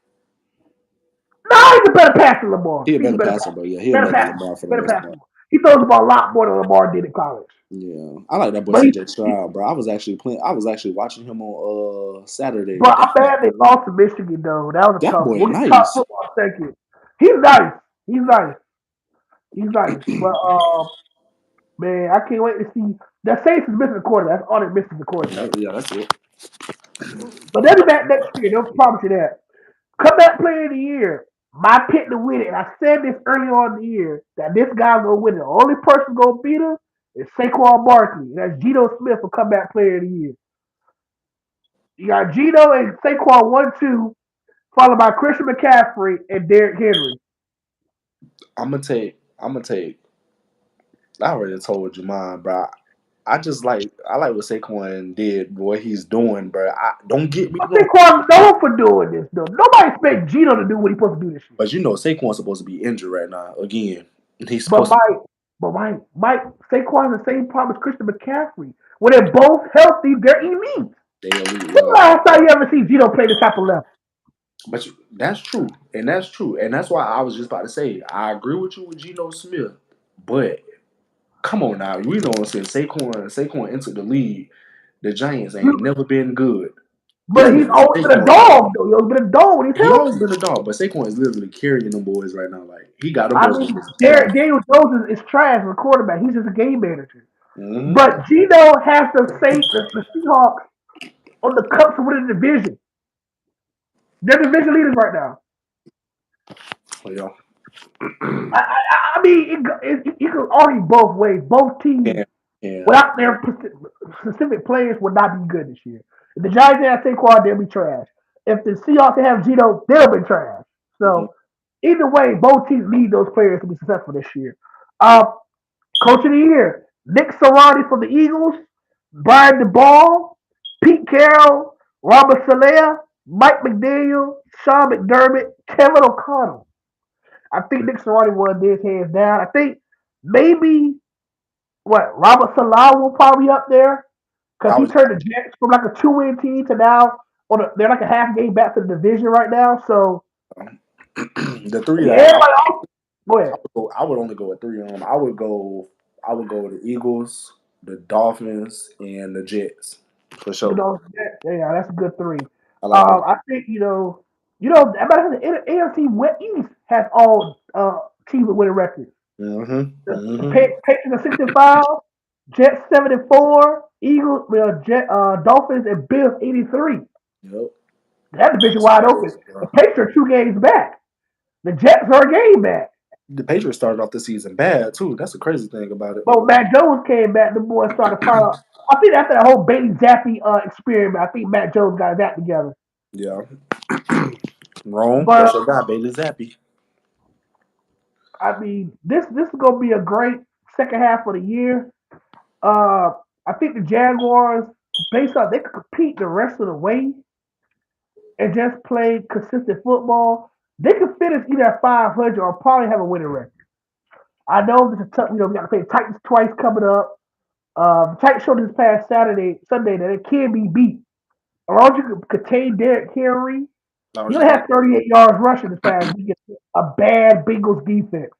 Speaker 1: No, he's a better passer than Lamar.
Speaker 2: He a
Speaker 1: He's a
Speaker 2: better
Speaker 1: better
Speaker 2: passer,
Speaker 1: passer.
Speaker 2: but yeah, he
Speaker 1: Better
Speaker 2: another
Speaker 1: passer.
Speaker 2: Lamar for the
Speaker 1: Better
Speaker 2: most
Speaker 1: passer.
Speaker 2: part.
Speaker 1: He throws the ball a lot more than Lamar did in college.
Speaker 2: Yeah, I like that boy
Speaker 1: But
Speaker 2: CJ Stroud, bro. I was actually playing. I was actually watching him on Saturday.
Speaker 1: but I'm bad they lost to Michigan though. That was a
Speaker 2: That
Speaker 1: tough
Speaker 2: boy
Speaker 1: one. We'll get top
Speaker 2: nice,
Speaker 1: football second. He's nice. He's nice. He's nice. But man, I can't wait to see. That Saints is missing a quarterback. That's all they're missing is a quarterback.
Speaker 2: Yeah, that's it.
Speaker 1: But they'll be back next year. They'll promise you that. Comeback player of the year. My pick to win it. And I said this early on in the year that this guy's gonna win it. The only person gonna beat him is Saquon Barkley. That's Geno Smith for comeback player of the year. You got Gino and Saquon 1-2, followed by Christian McCaffrey and Derrick Henry.
Speaker 2: I'm gonna take. I already told you mine, bro. I like what Saquon did, what he's doing, bro. I don't get me
Speaker 1: But
Speaker 2: wrong,
Speaker 1: Saquon's known for doing this, though. Nobody expects Gino to do what he's supposed to do this year.
Speaker 2: but you know Saquon's supposed to be injured right now. Again, he's
Speaker 1: But
Speaker 2: supposed to.
Speaker 1: Mike, Saquon has the same problem as Christian McCaffrey. When they're both healthy, they're elite.
Speaker 2: They elite,
Speaker 1: When the
Speaker 2: yeah.
Speaker 1: last time you ever see Gino play the type of level?
Speaker 2: But that's true, and that's true, and that's why I was just about to say I agree with you with Geno Smith, but come on now, you know what I'm saying? Saquon entered the league. The Giants ain't
Speaker 1: You,
Speaker 2: never been good.
Speaker 1: but
Speaker 2: This
Speaker 1: he's
Speaker 2: nigga
Speaker 1: always been a
Speaker 2: Saquon,
Speaker 1: dog, though. He's always been a dog when he's
Speaker 2: he always
Speaker 1: healthy.
Speaker 2: been a dog, but Saquon is literally carrying them boys right now. Like he got them
Speaker 1: I
Speaker 2: boys
Speaker 1: mean,
Speaker 2: on his back.
Speaker 1: Daniel Jones is trash as a quarterback. He's just a game manager.
Speaker 2: Mm-hmm.
Speaker 1: But Gino has the Seahawks on the cup to win the division. They're division leaders right now.
Speaker 2: Oh, yeah.
Speaker 1: I mean, you can argue both ways. Both teams,
Speaker 2: Yeah, yeah.
Speaker 1: without their specific players, would not be good this year. If the Giants have Saquon, they'll be trash. If the Seahawks have Gino, they'll be trash.
Speaker 2: Mm-hmm.
Speaker 1: So either way, both teams need those players to be successful this year. Uh, Coach of the year, Nick Sirianni from the Eagles, Brian DeBall, Pete Carroll, Robert Saleh, Mike McDaniel, Sean McDermott, Kevin O'Connell. I think Nick Sirianni won this hands down. I think maybe Robert Salah will probably be up there because
Speaker 2: I
Speaker 1: he
Speaker 2: was
Speaker 1: turned the Jets from like a 2-win team to now they're like a half game back to the division right now. So
Speaker 2: the three
Speaker 1: yeah,
Speaker 2: that
Speaker 1: everybody else, go ahead.
Speaker 2: I would only go with three on. I would go with the Eagles, the Dolphins, and the Jets for sure.
Speaker 1: Yeah, that's a good three.
Speaker 2: I like them.
Speaker 1: I think about the AFC West East has all teams with winning records.
Speaker 2: Mm-hmm.
Speaker 1: The
Speaker 2: Mm-hmm.
Speaker 1: Patriots are 65, Jets 74, Eagles, Dolphins and Bills 83.
Speaker 2: Yep.
Speaker 1: That division wide open. The Patriots are 2 games back. The Jets are a game back.
Speaker 2: The Patriots started off the season bad too. That's the crazy thing about it.
Speaker 1: But when Matt Jones came back, the boys started firing. I think after that whole Bailey Zappi experiment, I think Matt Jones got that together.
Speaker 2: Yeah. Wrong.
Speaker 1: But
Speaker 2: That's your guy, Bailey Zappi.
Speaker 1: I mean, this is gonna be a great second half of the year. Uh, I think the Jaguars, based on they could compete the rest of the way and just play consistent football, they could finish either at 500 or probably have a winning record. I know this is tough. We got to play the Titans twice coming up. The Titans showed this past Sunday, that it can be beat. As long as you can contain Derrick Henry,
Speaker 2: I
Speaker 1: he
Speaker 2: was
Speaker 1: only
Speaker 2: just about
Speaker 1: had 38 yards rushing this past week. A bad Bengals defense.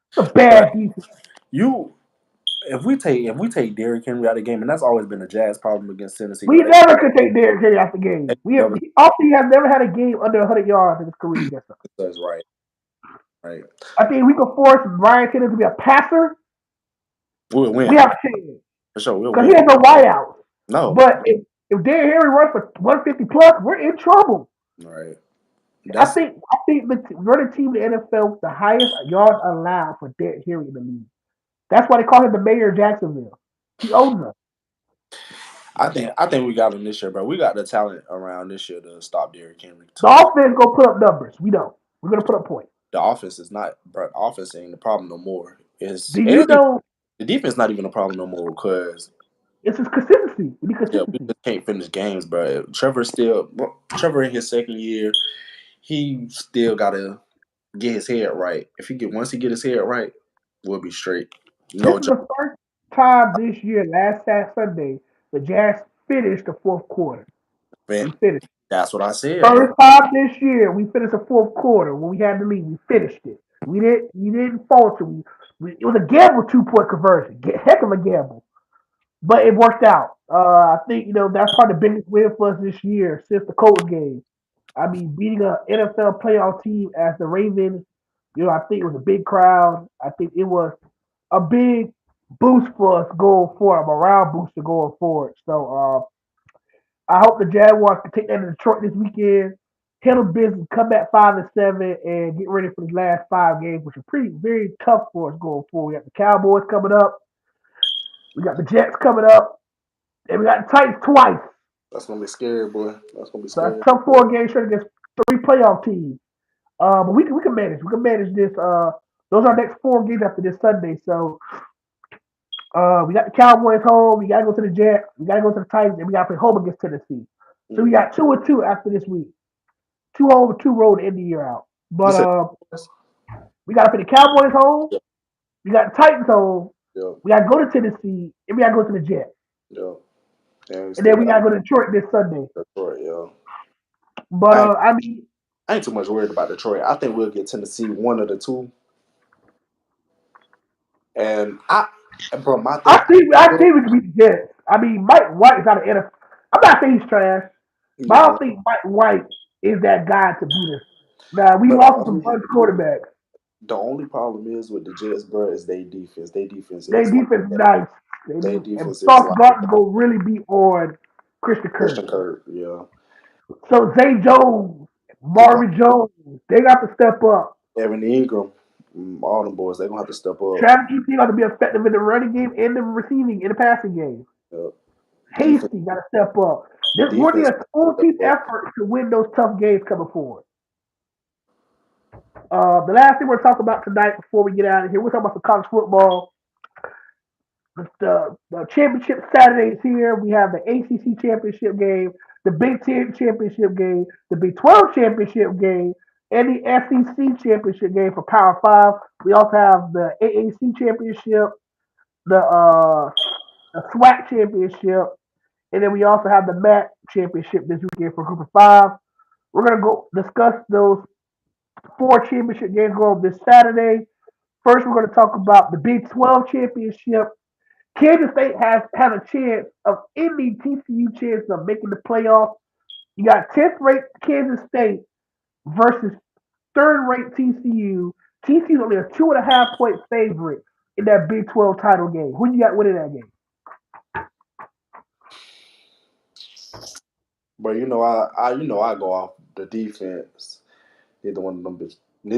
Speaker 1: It's a
Speaker 2: but
Speaker 1: bad defense.
Speaker 2: you if we take Derrick Henry out of the game, and that's always been a Jazz problem against Tennessee,
Speaker 1: We
Speaker 2: bro.
Speaker 1: never could take Derrick Henry out the
Speaker 2: They
Speaker 1: game.
Speaker 2: never
Speaker 1: Also, he has never had a game under 100 yards in his career against us.
Speaker 2: does right. Right.
Speaker 1: I think we could force Ryan Tannehill to be a passer.
Speaker 2: We'll
Speaker 1: We
Speaker 2: win.
Speaker 1: have a chance
Speaker 2: For sure, we'll
Speaker 1: because he
Speaker 2: win.
Speaker 1: has no wideouts.
Speaker 2: No.
Speaker 1: But if Derrick Henry runs for 150 plus, we're in trouble.
Speaker 2: Right.
Speaker 1: I
Speaker 2: That's
Speaker 1: think I think we're the team in the NFL with the highest yards allowed for Derrick Henry in the league. That's why they call him the mayor of Jacksonville. He owns us.
Speaker 2: I think we got him this year, bro. We got the talent around this year to stop Derrick Henry
Speaker 1: The
Speaker 2: to
Speaker 1: offense gonna put up numbers. We don't. We're gonna put up points.
Speaker 2: the offense is not, bro. The offense ain't the problem no more.
Speaker 1: Do
Speaker 2: It
Speaker 1: you
Speaker 2: ain't even,
Speaker 1: know
Speaker 2: the defense not even a problem no more because
Speaker 1: it's his consistency? We need
Speaker 2: yeah, we
Speaker 1: consistency.
Speaker 2: just can't finish games, bro. Trevor in his second year, he still gotta get his head right. If he get once he get his head right, we'll be straight.
Speaker 1: This
Speaker 2: No
Speaker 1: is
Speaker 2: joke,
Speaker 1: the first time this year, last Sunday, the Jazz finished the fourth quarter.
Speaker 2: man.
Speaker 1: We finished.
Speaker 2: That's what I said, bro.
Speaker 1: First time this year, we finished the fourth quarter when we had the lead. We finished it. We didn't falter. It was a gamble 2-point conversion. Heck of a gamble, but it worked out. I think that's probably the biggest win for us this year since the Colts game. I mean, beating an NFL playoff team as the Ravens, I think it was a big crowd. I think it was a big boost for us going forward, a morale booster going forward. So I hope the Jaguars can take that to Detroit this weekend, handle business, come back 5-7, and get ready for the last 5 games, which are very tough for us going forward. We got the Cowboys coming up, we got the Jets coming up, and we got the Titans twice.
Speaker 2: That's gonna be scary, boy. That's gonna be
Speaker 1: So that's
Speaker 2: scary.
Speaker 1: tough 4 game stretch against 3 playoff teams. But we can manage. We can manage this. Those are our next 4 games after this Sunday. So we got the Cowboys home. We gotta go to the Jets. We gotta go to the Titans, and we gotta play home against Tennessee. So we got 2-2 after this week. 2 home, 2 road to end the year out.
Speaker 2: You
Speaker 1: But
Speaker 2: said,
Speaker 1: we gotta play the Cowboys home.
Speaker 2: yeah,
Speaker 1: We got the Titans home.
Speaker 2: yeah,
Speaker 1: We gotta go to Tennessee, and we gotta go to the Jets.
Speaker 2: yeah. And we
Speaker 1: And then
Speaker 2: still
Speaker 1: we
Speaker 2: got
Speaker 1: gotta go to Detroit this Sunday.
Speaker 2: Detroit, yeah.
Speaker 1: But
Speaker 2: I
Speaker 1: I mean,
Speaker 2: I ain't too much worried about Detroit. I think we'll get Tennessee one of the two. And bro, my thing,
Speaker 1: I think we can beat the Jets. I mean, Mike White is not an NFL. I'm not saying he's trash, but I
Speaker 2: yeah.
Speaker 1: don't think Mike White is that guy to beat us. Now we
Speaker 2: But
Speaker 1: lost some bunch quarterbacks.
Speaker 2: the only problem is with the Jets, bro, is they defense. They defense
Speaker 1: Their
Speaker 2: is like
Speaker 1: defense nice.
Speaker 2: they
Speaker 1: And
Speaker 2: defense is
Speaker 1: Sauce
Speaker 2: like
Speaker 1: Gardner go really be on Christian Kirk.
Speaker 2: Christian Kirk. Yeah,
Speaker 1: So Zay Jones,
Speaker 2: they gonna
Speaker 1: Marvin Jones, they got to step up.
Speaker 2: Evan Ingram, all them boys. They gonna have to step up.
Speaker 1: Travis Etienne got to be effective in the running game and the receiving in the passing game.
Speaker 2: Yeah. Defense,
Speaker 1: Hasty got to step up. This will be
Speaker 2: defense,
Speaker 1: a full
Speaker 2: step
Speaker 1: team
Speaker 2: up.
Speaker 1: effort to win those tough games coming forward. The last thing we're talking about tonight before we get out of here, we're talking about some college football. The championship Saturdays here. We have the ACC championship game, the Big Ten championship game, the Big 12 championship game, and the SEC championship game for Power Five. We also have the AAC championship, the SWAC championship, and then we also have the MAC championship this weekend for Group of Five. We're gonna go discuss those 4 championship games going on this Saturday. First, we're going to talk about the Big 12 championship. Kansas State has a chance of ending TCU chance of making the playoff. You got 10th-ranked Kansas State versus third-ranked TCU. TCU is only a 2.5 point favorite in that Big 12 title game. Who you got winning that game?
Speaker 2: But I go off the defense. Neither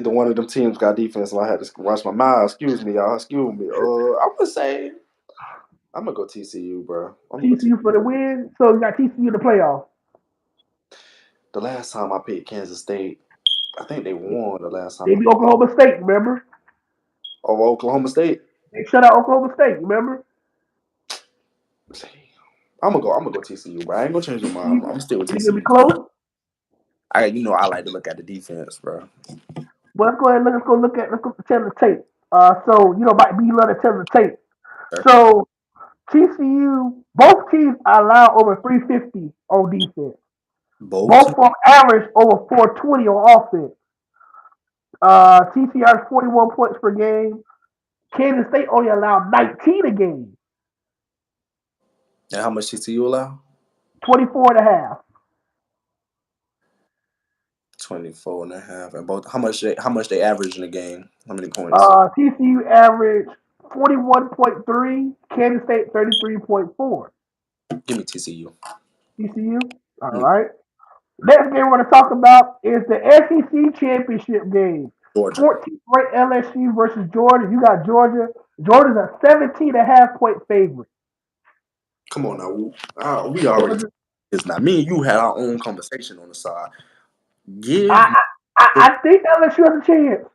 Speaker 2: one of them teams got defense, so I had to watch my mouth. Excuse me, y'all. Excuse me. I would say I'm gonna go TCU, bro. I'm gonna go
Speaker 1: TCU for the win. So you got TCU in the playoff.
Speaker 2: The last time I picked Kansas State, I think they won the last time
Speaker 1: They
Speaker 2: I
Speaker 1: beat
Speaker 2: picked.
Speaker 1: Oklahoma State, remember?
Speaker 2: Oh, Oklahoma State.
Speaker 1: They shut out Oklahoma State, remember?
Speaker 2: I'm gonna go TCU, bro. I ain't gonna change my mind. I'm still with
Speaker 1: Think it'll be
Speaker 2: TCU.
Speaker 1: close?
Speaker 2: I like to look at the defense, bro.
Speaker 1: Well, let's go ahead. Let's go tell the tape. So Mike B love to tell the tape.
Speaker 2: Okay.
Speaker 1: So TCU, both teams allow over 350 on defense. Both from average over 420 on offense. TCU has 41 points per game. Kansas State only allowed 19 a game.
Speaker 2: And how much TCU allow?
Speaker 1: 24 and a half.
Speaker 2: 24 and a half. And both how much they average in the game? How many points?
Speaker 1: TCU average 41.3. Kansas State 33.4.
Speaker 2: Give me TCU.
Speaker 1: TCU. All right. Next game we're going to talk about is the SEC championship game.
Speaker 2: Georgia.
Speaker 1: 14th ranked LSU versus Georgia. You got Georgia. Georgia's a 17.5 point favorite.
Speaker 2: Come on now. We already. It's not me and you had our own conversation on the side.
Speaker 1: I think LSU has a chance.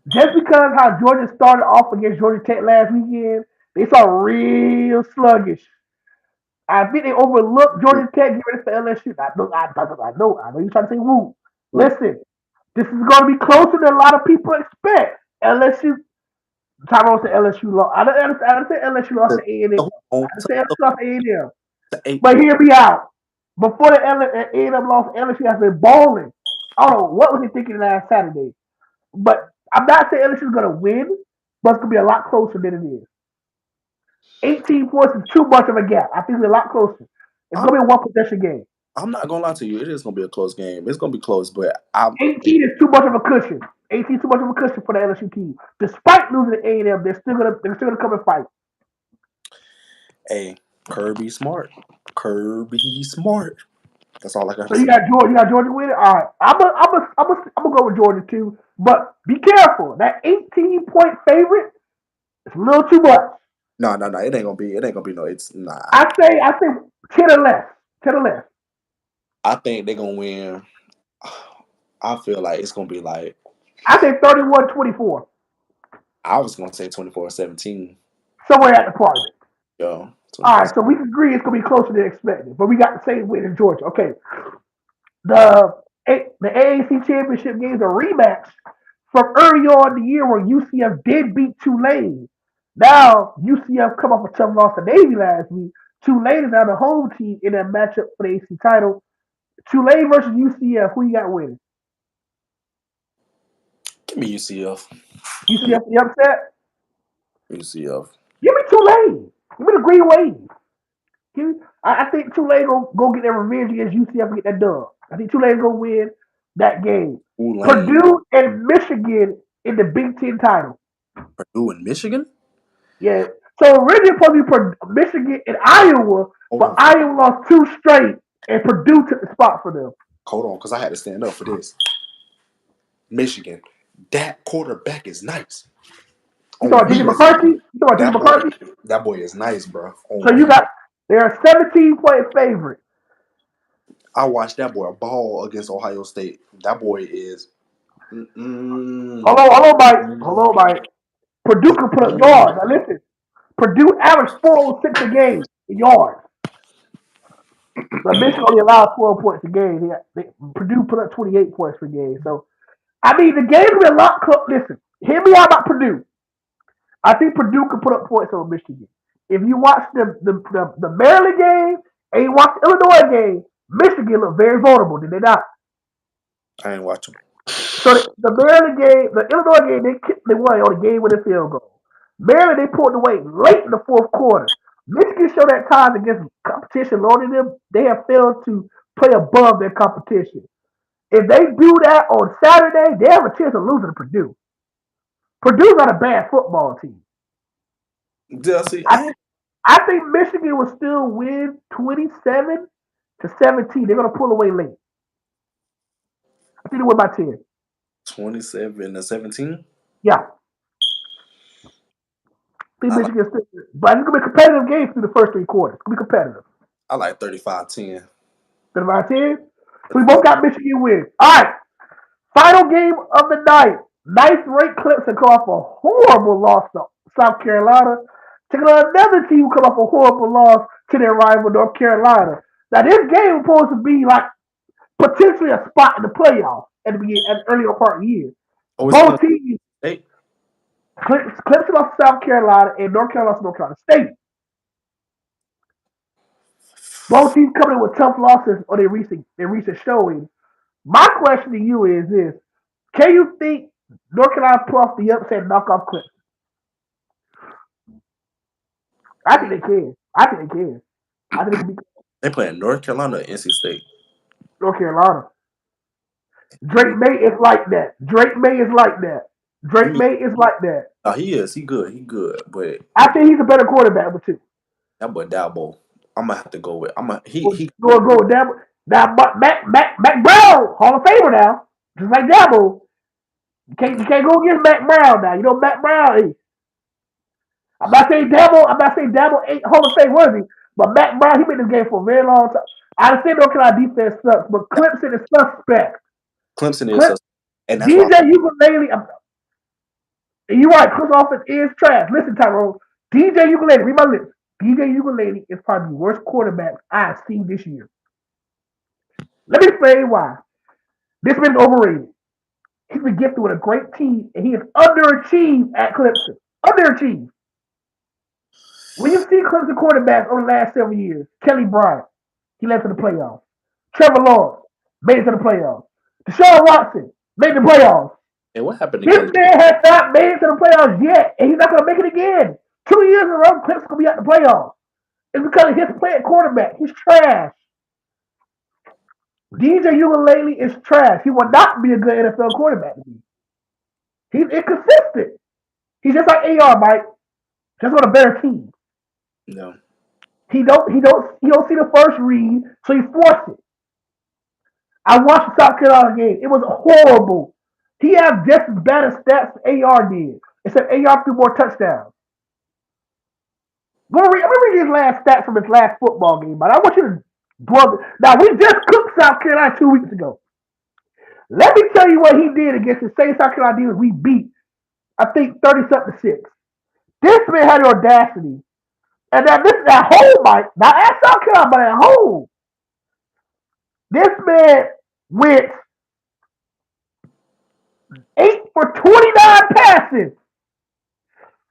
Speaker 1: Just because how Georgia started off against Georgia Tech last weekend, they saw real sluggish. I think they overlooked Georgia Tech, get ready for LSU. I know you're trying to say woo. Listen, this is going to be closer than a lot of people expect. LSU, Tyrone said LSU lost. I didn't say LSU lost to A&M. I didn't say LSU lost to A&M. But hear me out. Before the A&M lost, LSU has been balling. I don't know what was he thinking last Saturday. But I'm not saying LSU is going to win, but it's going to be a lot closer than it is. 18 points is too much of a gap. I think it's a lot closer. It's going to be a one-possession game.
Speaker 2: I'm not going to lie to you. It is going to be a close game. It's going to be close, but
Speaker 1: 18 is too much of a cushion. 18 is too much of a cushion for the LSU team. Despite losing to A&M, they're still gonna come and fight.
Speaker 2: Hey, Kirby Smart. That's all I got to
Speaker 1: So
Speaker 2: say.
Speaker 1: you got Georgia winning. All right, I'm gonna go with Georgia too. But be careful. That 18-point favorite is a little too much.
Speaker 2: No. It ain't gonna be. It ain't gonna be no. It's nah.
Speaker 1: I think 10 or less. 10 or less.
Speaker 2: I think they're gonna win. I feel like it's gonna be like
Speaker 1: I think 31-24.
Speaker 2: I was gonna say 24-17.
Speaker 1: Somewhere at the department.
Speaker 2: Yo,
Speaker 1: All
Speaker 2: 24.
Speaker 1: right, so we can agree it's gonna be closer than expected, but we got the same win in Georgia. Okay, the the AAC championship games a rematch from early on in the year where UCF did beat Tulane. Now UCF come off a tough loss to Navy last week. Tulane is now the home team in that matchup for the AC title. Tulane versus UCF. Who you got winning?
Speaker 2: Give me UCF. Give me
Speaker 1: UCF the upset.
Speaker 2: UCF.
Speaker 1: Give me Tulane. Give me the Green Wave. I think Tulane go get their revenge against UCF and get that dub. I think Tulane gonna win that game.
Speaker 2: Tulane,
Speaker 1: Purdue and Michigan in the Big Ten title.
Speaker 2: Purdue, and Michigan.
Speaker 1: Yeah. So originally supposed to be Michigan and Iowa,
Speaker 2: Hold
Speaker 1: but
Speaker 2: on,
Speaker 1: Iowa lost two straight, and Purdue took the spot for them.
Speaker 2: because I had to stand up for this. Michigan, that quarterback is nice.
Speaker 1: You talking
Speaker 2: On
Speaker 1: about JJ
Speaker 2: me,
Speaker 1: McCarthy? You talking about JJ
Speaker 2: that boy,
Speaker 1: McCarthy?
Speaker 2: that boy is nice, bro.
Speaker 1: So
Speaker 2: On
Speaker 1: you
Speaker 2: me,
Speaker 1: got they're a 17-point favorite.
Speaker 2: I watched that boy ball against Ohio State. That boy is. Mm-mm,
Speaker 1: Hold on, Mike. Purdue can put up
Speaker 2: mm-mm.
Speaker 1: yards. Now listen, Purdue averaged 406 a game in yards. But Michigan only allowed 12 points a game. Purdue put up 28 points per game. So, I mean, the game will be a lot close. Listen, hear me out about Purdue. I think Purdue could put up points on Michigan. If you watch the Maryland game and you watch the Illinois game, Michigan looked very vulnerable, did they not?
Speaker 2: I ain't watching.
Speaker 1: So the Maryland game, the Illinois game, they won on a game with a field goal. Maryland, they pulled away late in the fourth quarter. Michigan showed that time against competition loading them. They have failed to play above their competition. If they do that on Saturday, they have a chance of losing to Purdue. Purdue's not a bad football team.
Speaker 2: Yeah, see,
Speaker 1: I, I think Michigan will still win 27-17. They're going to pull away late. I think they win by 10.
Speaker 2: 27-17.
Speaker 1: Yeah. I think
Speaker 2: I like
Speaker 1: Michigan still, but it's going to be a competitive game through the first three quarters. It's going to be competitive.
Speaker 2: I like 35-10.
Speaker 1: Been by 10. So we both
Speaker 2: 35.
Speaker 1: got Michigan win. All right. Final game of the night. Ninth ranked Clemson come off a horrible loss to South Carolina. Taking on another team who come off a horrible loss to their rival North Carolina. Now this game was supposed to be like potentially a spot in the playoffs at the beginning, at the earlier part of the year.
Speaker 2: Oh, it's
Speaker 1: Both
Speaker 2: Clemson
Speaker 1: teams,
Speaker 2: State.
Speaker 1: Clemson lost to South Carolina and North Carolina lost to North Carolina State. Both teams coming in with tough losses on their recent showing. My question to you is this: can you think North Carolina pull off the upset and knock off Clemson? I think they can. I think they can. I think they can beat
Speaker 2: They playing North Carolina or NC State.
Speaker 1: North Carolina. Drake May is like that. Drake May is like that.
Speaker 2: You
Speaker 1: Drake
Speaker 2: mean?
Speaker 1: May is like that.
Speaker 2: Oh, he is. He good. He good. But
Speaker 1: I think he's a better quarterback, but too.
Speaker 2: that boy Dabo, I'm gonna have to go with.
Speaker 1: We're
Speaker 2: He.
Speaker 1: going to go with Dabo. Now, Mac Brown, Hall of Famer now, just like Dabo. You can't go against Mac Brown now. You know Mac Brown. I'm not saying Dabo ain't Hall of Fame worthy, but Mac Brown, he been in this game for a very long time. I understand North Carolina defense sucks, but Clemson is suspect.
Speaker 2: Clemson is,
Speaker 1: Clip,
Speaker 2: and that's why.
Speaker 1: DJ Ukulele, you're right, Clemson offense is trash. Listen, Tyrone, DJ Ukulele, read my lips. DJ Ukulele is probably the worst quarterback I've seen this year. Let me explain why. This man is overrated. He's been gifted with a great team, and he is underachieved at Clemson. Underachieved. When you see Clemson quarterbacks over the last several years, Kelly Bryant, he led to the playoffs. Trevor Lawrence made it to the playoffs. Deshaun Watson made the playoffs.
Speaker 2: And what happened to
Speaker 1: This
Speaker 2: Kelly?
Speaker 1: man has not made it to the playoffs yet, and he's not going to make it again. 2 years in a row, Clemson's going to be at the playoffs. It's because of his playing quarterback. He's trash. DJ Ukulele is trash. He will not be a good NFL quarterback. He's inconsistent. He's just like AR, Mike, just on a better team.
Speaker 2: No.
Speaker 1: He don't see the first read, so he forced it. I watched the South Carolina game. It was horrible. He had just as bad a stats as AR did, except AR threw more touchdowns. I'm gonna read his last stats from his last football game, but I want you to dwell. Now we just cooked South Carolina 2 weeks ago. Let me tell you what he did against the same South Carolina defense we beat. I think 30-something to 6. This man had the audacity, and now this is at home, Mike. Not at South Carolina, but at home. This man went 8 for 29 passes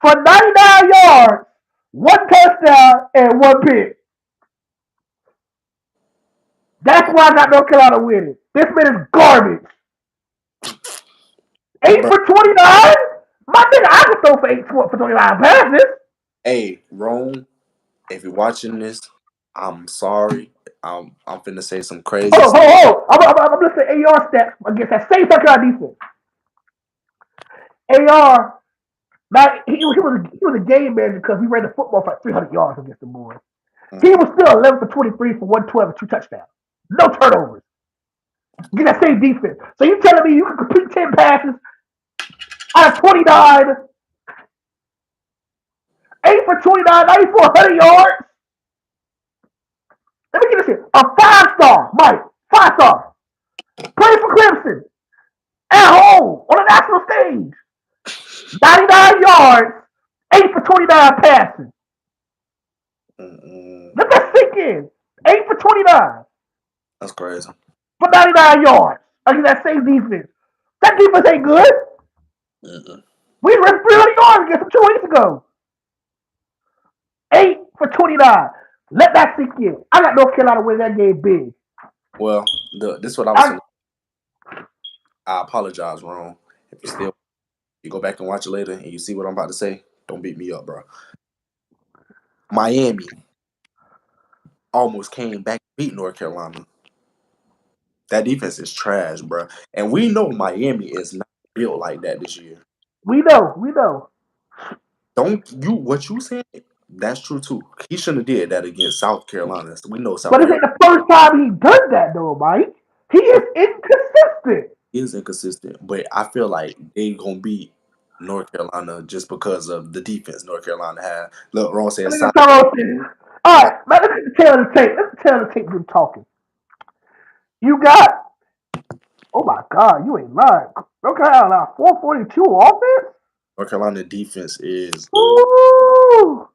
Speaker 1: for 99 yards, 1 touchdown, and 1 pick. That's why I got North Carolina winning. This man is garbage. 8
Speaker 2: Bro,
Speaker 1: for 29? My nigga, I could throw for 8 for 29 passes.
Speaker 2: hey, Rome, if you're watching this, I'm sorry. I'm finna say some crazy
Speaker 1: Hold on,
Speaker 2: stuff.
Speaker 1: hold on. I'm listening to AR stats against that same South Carolina defense. AR, now he was a game manager because we ran the football for like 300 yards against the boys. He was still 11 for 23 for 112 and 2 touchdowns. No turnovers. Get that same defense. So you telling me you can complete 10 passes out of 29, 8 for 29, 9,400 yards? Let me get this here. A 5-star, Mike, 5-star. Play for Clemson at home on a national stage. 99 yards, 8 for 29 passing.
Speaker 2: Mm-mm.
Speaker 1: Let that sink in. 8 for 29
Speaker 2: That's crazy.
Speaker 1: for 99 yards against that same defense. That defense ain't good.
Speaker 2: Mm-mm.
Speaker 1: We ran 300 yards against them 2 weeks ago. 8 for 29. Let that sink in. I got North Carolina winning that game big.
Speaker 2: Well, this is what I was
Speaker 1: I,
Speaker 2: finna. I apologize, Rome. If you go back and watch it later and you see what I'm about to say, don't beat me up, bro. Miami almost came back and beat North Carolina. That defense is trash, bro. And we know Miami is not built like that this year.
Speaker 1: we know, we know.
Speaker 2: Don't you what you saying? That's true too. He shouldn't have did that against South Carolina. We know South
Speaker 1: But this
Speaker 2: Carolina
Speaker 1: ain't the first time he done that though, Mike. He is inconsistent.
Speaker 2: is inconsistent, but I feel like they gonna beat North Carolina just because of the defense North Carolina had. Look, Ron said
Speaker 1: Look
Speaker 2: side.
Speaker 1: at Tyrone All right, man, let me tell the tape. Let's tell the tape you talking. You got, oh my God, you ain't lying. North Carolina 442 offense?
Speaker 2: North Carolina defense is
Speaker 1: Ooh.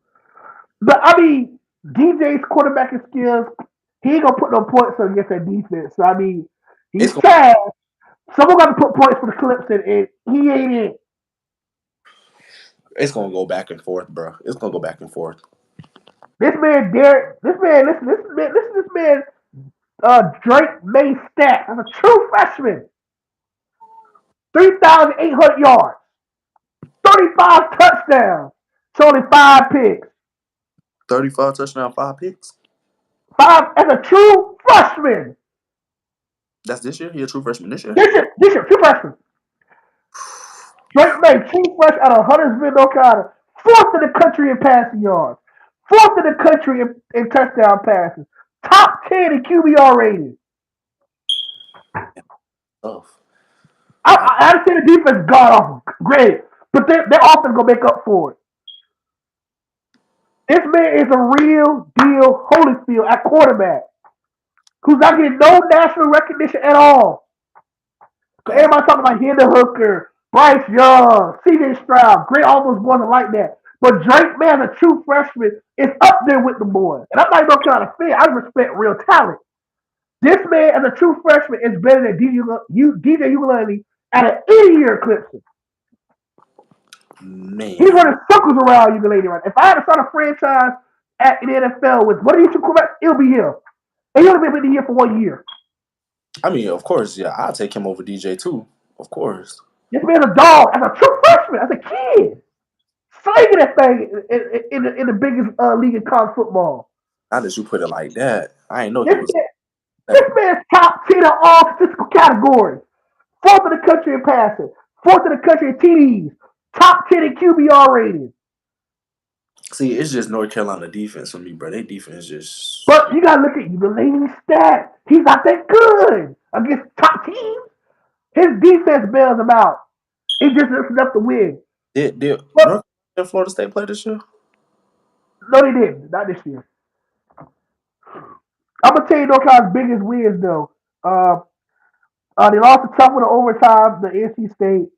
Speaker 1: But I mean, DJ's quarterbacking skills, he ain't gonna put no points against that defense. So I mean, he's
Speaker 2: it's gonna
Speaker 1: trash. Someone got to put points for the Clemson, and he ain't it.
Speaker 2: it's gonna go back and forth, bro. It's gonna go back and forth.
Speaker 1: This man, Derek, listen to this man, Drake May stats as a true freshman. 3,800 yards, 35 touchdowns, so only 5 picks.
Speaker 2: 35 touchdown, 5 picks.
Speaker 1: Five as a true freshman.
Speaker 2: That's this year. He a true freshman this year.
Speaker 1: This year, true freshman. Drake May, true fresh out of Huntersville, North Carolina. Fourth in the country in passing yards. Fourth in the country in touchdown passes. Top 10 in QBR rating.
Speaker 2: Tough.
Speaker 1: I understand the defense got off. Great. But their offense going to make up for it. This man is a real deal Holyfield at quarterback who's not getting no national recognition at all. So
Speaker 2: Um,
Speaker 1: everybody talking about Hendon Hooker, Bryce Young, CJ Stroud, great, all those boys are like that. But Drake, man, a true freshman, is up there with the boys. And I'm not even trying to fit. I respect real talent. This man, as a true freshman, is better than DJ Ugalele at an any-year Clemson. He's
Speaker 2: man,
Speaker 1: running circles around Ugalele right now. If I had to start a franchise in the NFL with one of these two quarterbacks, it'll be him. And he'll be with the year for 1 year.
Speaker 2: I mean, of course, yeah, I'll take him over DJ too. Of course.
Speaker 1: This man's a dog as a true freshman, as a kid. Slinging that thing in the biggest league in college football.
Speaker 2: Now that you put it like that, I didn't know he
Speaker 1: This
Speaker 2: was
Speaker 1: man, this
Speaker 2: that.
Speaker 1: man's top 10 in all statistical categories. Fourth in the country in passing. Fourth in the country in TDs. Top 10 in QBR rating.
Speaker 2: See, it's just North Carolina defense for me, bro. Their defense just
Speaker 1: But you gotta look at Ugalele's stats. He's not that good against top teams. His defense bails him out. It just isn't enough to win.
Speaker 2: did
Speaker 1: But
Speaker 2: North Carolina and Florida State play this year?
Speaker 1: No, they didn't. Not this year. I'm gonna tell you North Carolina's biggest wins though. Uh, they lost to Temple in overtime. The NC State.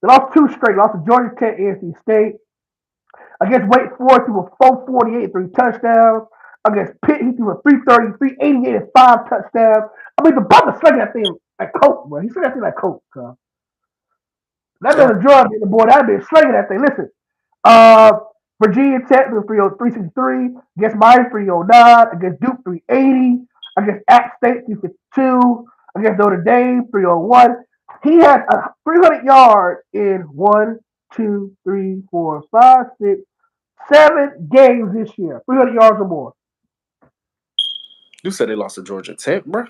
Speaker 1: They lost two straight. Lost to Georgia Tech, NC State. Against Wake Forest, he was 448, 3 touchdowns. Against Pitt, he threw a 330, 388, and 5 touchdowns. I mean, the Butler slinging that thing like coke, bro. He slinging that thing like coke. That
Speaker 2: Yeah.
Speaker 1: been a drug dealer, boy. That been slinging that thing. Listen, uh, Virginia Tech threw 363, against Miami 309, against Duke 380, against App State 352, against Notre Dame 301. He had 300 yards in 1, 2, 3, 4, 5, 6, 7 games this year. 300 yards or more.
Speaker 2: You said they lost to Georgia Tech, bro.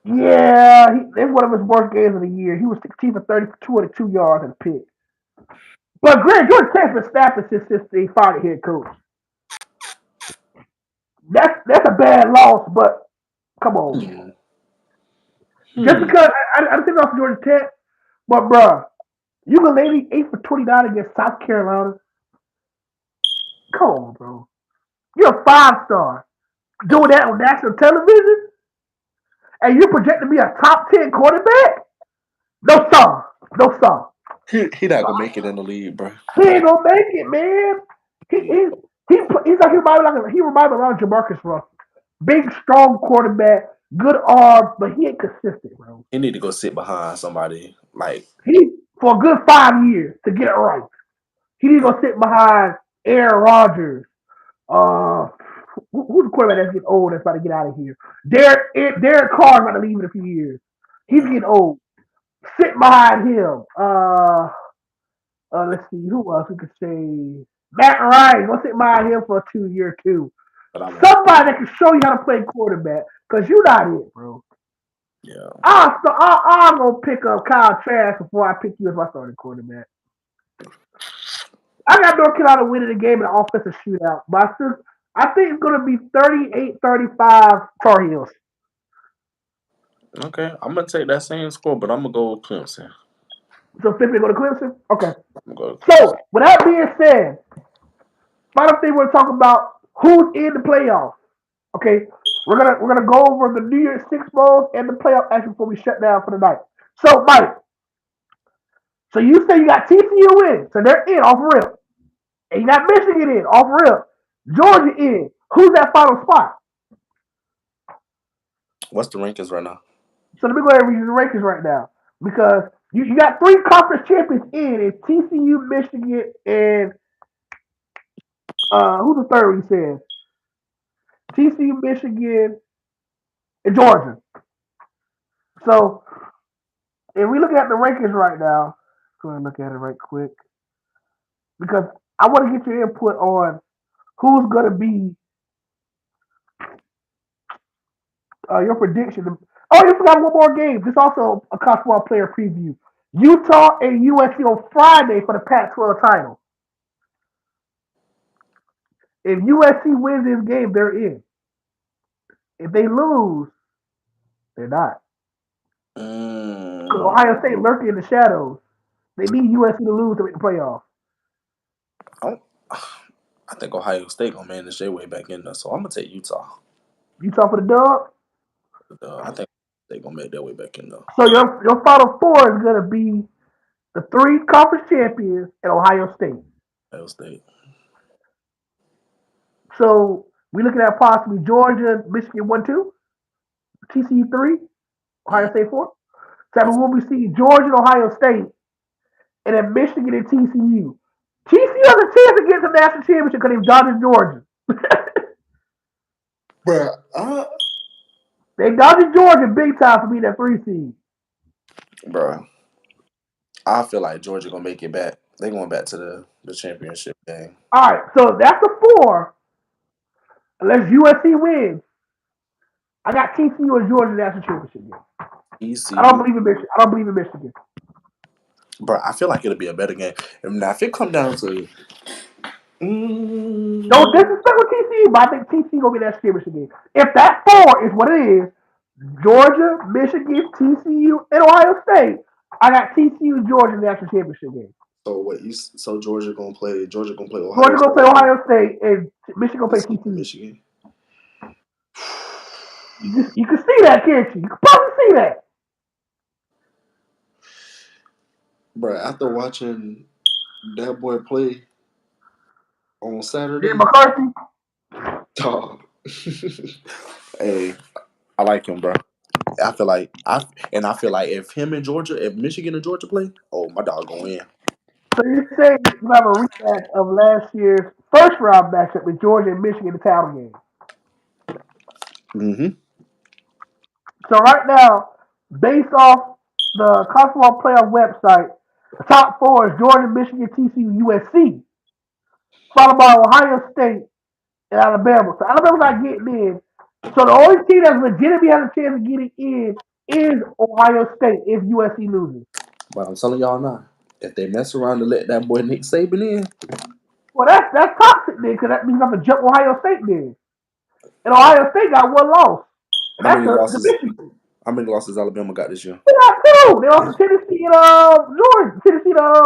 Speaker 1: Yeah, it's one of his worst games of the year. He was 16 for 30 for 202 yards and a pick. But Greg Georgia Tech's been snapping since they fired the head coach. That's a bad loss, but come on. Just because I didn't think off Georgia Tech, but bruh, you can lady 8 for 29 against South Carolina. Come on, bro. You're a 5-star. Doing that on national television? And you're projected to be a top 10 quarterback? No sir. No sir.
Speaker 2: He not gonna make it in the league, bro.
Speaker 1: He ain't gonna make it, man. He's like he reminds me a lot of Jamarcus Russell. Big, strong quarterback, good arm, but he ain't consistent, bro.
Speaker 2: He need to go sit behind somebody like
Speaker 1: He for a good 5 years to get it right. He need to go sit behind Aaron Rodgers. Uh, who's the quarterback that's getting old that's about to get out of here? Derek Carr's about to leave in a few years. He's getting old. Sit behind him. Let's see who else we could say. Matt Ryan. Go sit behind him for a 2 year too. Somebody that can show you how to play quarterback, cause you're not it, bro.
Speaker 2: yeah.
Speaker 1: I'm gonna pick up Kyle Trask before I pick you as my starting quarterback. I got North Carolina winning the game in an offensive shootout, but I think it's gonna be 38-35 Tar Heels.
Speaker 2: Okay, I'm gonna take that same score, but I'm gonna go with Clemson.
Speaker 1: So Pippen go to Clemson? Okay.
Speaker 2: I'm gonna go to
Speaker 1: So
Speaker 2: Clemson.
Speaker 1: with that being said, final thing we're gonna talk about who's in the playoffs. Okay, we're gonna go over the New Year's Six bowls and the playoff action before we shut down for the night. So Mike, so you say you got TCU in, so they're in off rip, and you got Michigan in off rip, Georgia in. Who's that final spot?
Speaker 2: What's the rankings right now?
Speaker 1: So let me go ahead and read you the rankings right now because you got 3 conference champions in. It's TCU, Michigan, and who's the third? We said TCU, Michigan, and Georgia. So if we look at the rankings right now, go ahead and look at it right quick because I want to get your input on who's going to be your prediction. Oh, you forgot one more game. This is also a college football player preview. Utah and USC on Friday for the Pac-12 title. If USC wins this game, they're in. If they lose, they're not. Because Ohio State lurking in the shadows. They need USC to lose to make the playoffs.
Speaker 2: I think Ohio State gonna manage their way back in there, so I'm gonna take Utah.
Speaker 1: Utah for the dub.
Speaker 2: I think they gonna make their way back in there.
Speaker 1: So your final four is gonna be the 3 conference champions and Ohio State.
Speaker 2: Ohio State.
Speaker 1: So we looking at possibly Georgia, Michigan 1-2, TCU 3, Ohio State 4. So we'll be seeing Georgia and Ohio State, and then Michigan and TCU. TCU has a chance to get to the national championship because they've dodged Georgia.
Speaker 2: Bruh,
Speaker 1: They dodged Georgia big time for being that 3 seed.
Speaker 2: bruh, I feel like Georgia gonna make it back. They going back to the championship game.
Speaker 1: All right, so that's a 4. Unless USC wins, I got TCU and Georgia national championship game.
Speaker 2: ECU.
Speaker 1: I don't believe in Michigan. I don't believe in Michigan.
Speaker 2: Bro, I feel like it'll be a better game. Now, if it come down to
Speaker 1: No disrespect with TCU, but I think TCU gonna be that championship game. If that 4 is what it is, Georgia, Michigan, TCU, and Ohio State, I got TCU, Georgia national championship game.
Speaker 2: So so Georgia gonna play Ohio
Speaker 1: Georgia gonna play
Speaker 2: State.
Speaker 1: Ohio State, and Michigan gonna play TCU.
Speaker 2: Michigan.
Speaker 1: You can see that, can't you? You can probably see that.
Speaker 2: Bro, after watching that boy play on
Speaker 1: Jim
Speaker 2: Saturday,
Speaker 1: McCarthy.
Speaker 2: dog. Hey, I like him, bro. I feel like if him and Georgia, if Michigan and Georgia play, oh my dog gonna win.
Speaker 1: So you're saying you have a rematch of last year's first round matchup with Georgia and Michigan in the title game.
Speaker 2: Mm-hmm.
Speaker 1: So right now, based off the college football playoff website, the top four is Georgia, Michigan, TCU, USC, followed by Ohio State and Alabama. So Alabama's not getting in. So the only team that legitimately has a chance of getting in is Ohio State if USC loses.
Speaker 2: But I'm telling y'all now, if they mess around and let that boy Nick Saban in,
Speaker 1: Well, that's toxic then, because that means I have to jump Ohio State then. And Ohio State got one loss, and
Speaker 2: how
Speaker 1: that's
Speaker 2: many
Speaker 1: the
Speaker 2: losses?
Speaker 1: Michigan.
Speaker 2: How many losses Alabama got this year?
Speaker 1: They got two. They lost to Tennessee and Georgia. Tennessee to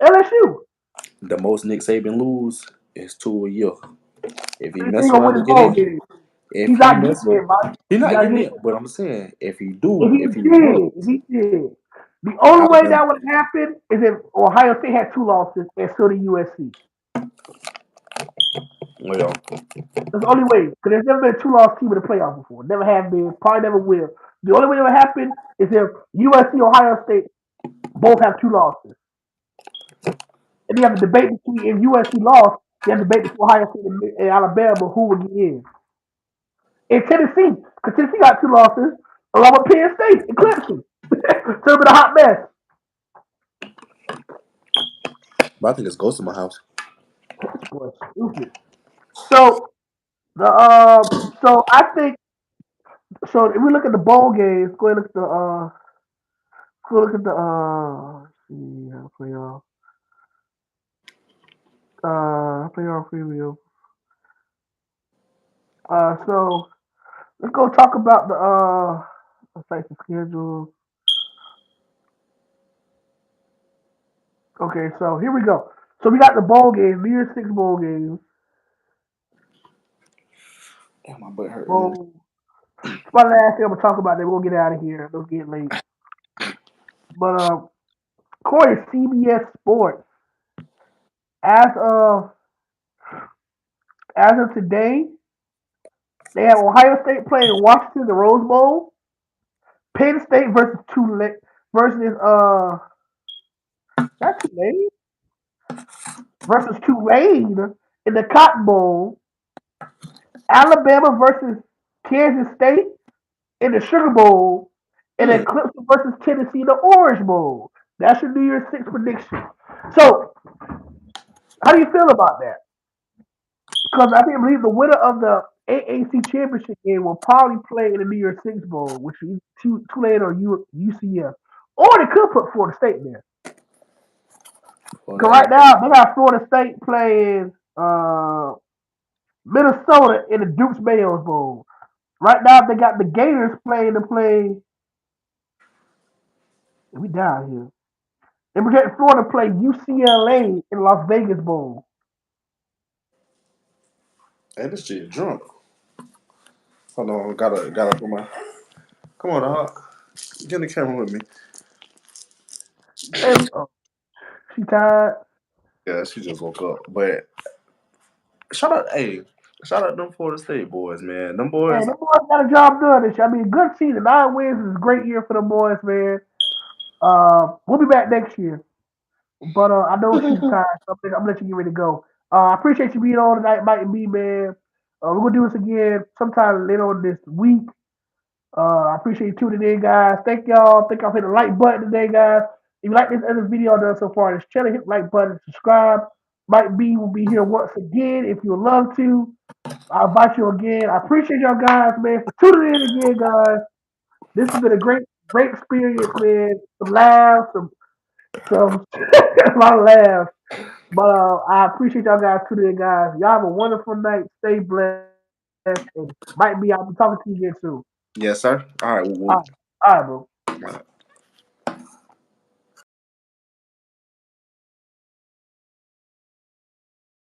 Speaker 1: LSU.
Speaker 2: The most Nick Saban lose is 2 a year. If he
Speaker 1: So he
Speaker 2: mess
Speaker 1: gonna
Speaker 2: around
Speaker 1: win
Speaker 2: to
Speaker 1: his
Speaker 2: get
Speaker 1: bowl
Speaker 2: in,
Speaker 1: game.
Speaker 2: if
Speaker 1: He's
Speaker 2: he
Speaker 1: not
Speaker 2: mess,
Speaker 1: getting in, Mike.
Speaker 2: he's
Speaker 1: He's
Speaker 2: not
Speaker 1: not
Speaker 2: getting
Speaker 1: getting
Speaker 2: in.
Speaker 1: in.
Speaker 2: But I'm saying if he wins,
Speaker 1: If he did, the only way
Speaker 2: Alabama,
Speaker 1: that would happen is if Ohio State had two losses and so did USC.
Speaker 2: well,
Speaker 1: That's the only way. Because there's never been a two-loss team in the playoffs before. Never have been. Probably never will. The only way that would happen is if USC, Ohio State both have two losses. And you have a debate between if USC lost, you have a debate between Ohio State and Alabama who will get in. In Tennessee, because Tennessee got two losses, along with Penn State and Clemson. So it's been a hot mess.
Speaker 2: but I think it's Ghost in my house.
Speaker 1: This boy stupid. So the so I think so. If we look at the bowl games, go ahead and look at the go look at the let's see how to play off playoff preview. So let's go talk about the let's say the schedule. Okay, so here we go. So we got the bowl games, New Year's Six bowl games.
Speaker 2: Damn, my butt hurting.
Speaker 1: Bowl. It's my last thing I'm gonna talk about. Then we'll get out of here. Don't get late. But according to CBS Sports, as of as of today, they have Ohio State playing Washington in the Rose Bowl, Penn State versus Tulane versus not Tulane versus Tulane in the Cotton Bowl, Alabama versus Kansas State in the Sugar Bowl, and then
Speaker 2: Mm.
Speaker 1: Clemson versus Tennessee in the Orange Bowl. That's your New Year's Six prediction. So, how do you feel about that? Because I believe the winner of the AAC championship game will probably play in the New Year's Six Bowl, which is Tulane or UCF, or they could put Florida State there.
Speaker 2: Well,
Speaker 1: Because
Speaker 2: that
Speaker 1: right now they got Florida State playing Minnesota in the Dukes Mayos Bowl. Right now they got the Gators playing to play. We down here. They project Florida play UCLA in Las Vegas Bowl.
Speaker 2: hey, this shit drunk. Hold on, gotta put my. Come on, dog. Get in the camera with me.
Speaker 1: And, she tired.
Speaker 2: Yeah, she just woke up. But shout out, hey, shout out them Florida State boys, man. Them
Speaker 1: Hey,
Speaker 2: boys.
Speaker 1: them boys got a job done this year. I mean, good season. 9 wins is a great year for the boys, man. We'll be back next year. But I know she's tired, so I'm gonna let you get ready to go. I appreciate you being on tonight, Mike and me, man. We're gonna do this again sometime later on this week. I appreciate you tuning in, guys. Thank y'all. Thank y'all for hitting the like button today, guys. If you like this other video done so far, this channel, hit the like button, subscribe. Mike B will be here once again if you would love to. I invite you again. I appreciate y'all guys, man, for tuning in again, guys. This has been a great experience, man. Some laughs, some a lot of laughs. But I appreciate y'all guys tuning in, guys. Y'all have a wonderful night. Stay blessed, and Mike B, I'll be talking to you again soon.
Speaker 2: Yes, sir. All right.
Speaker 1: All right, all right, bro.
Speaker 2: All right.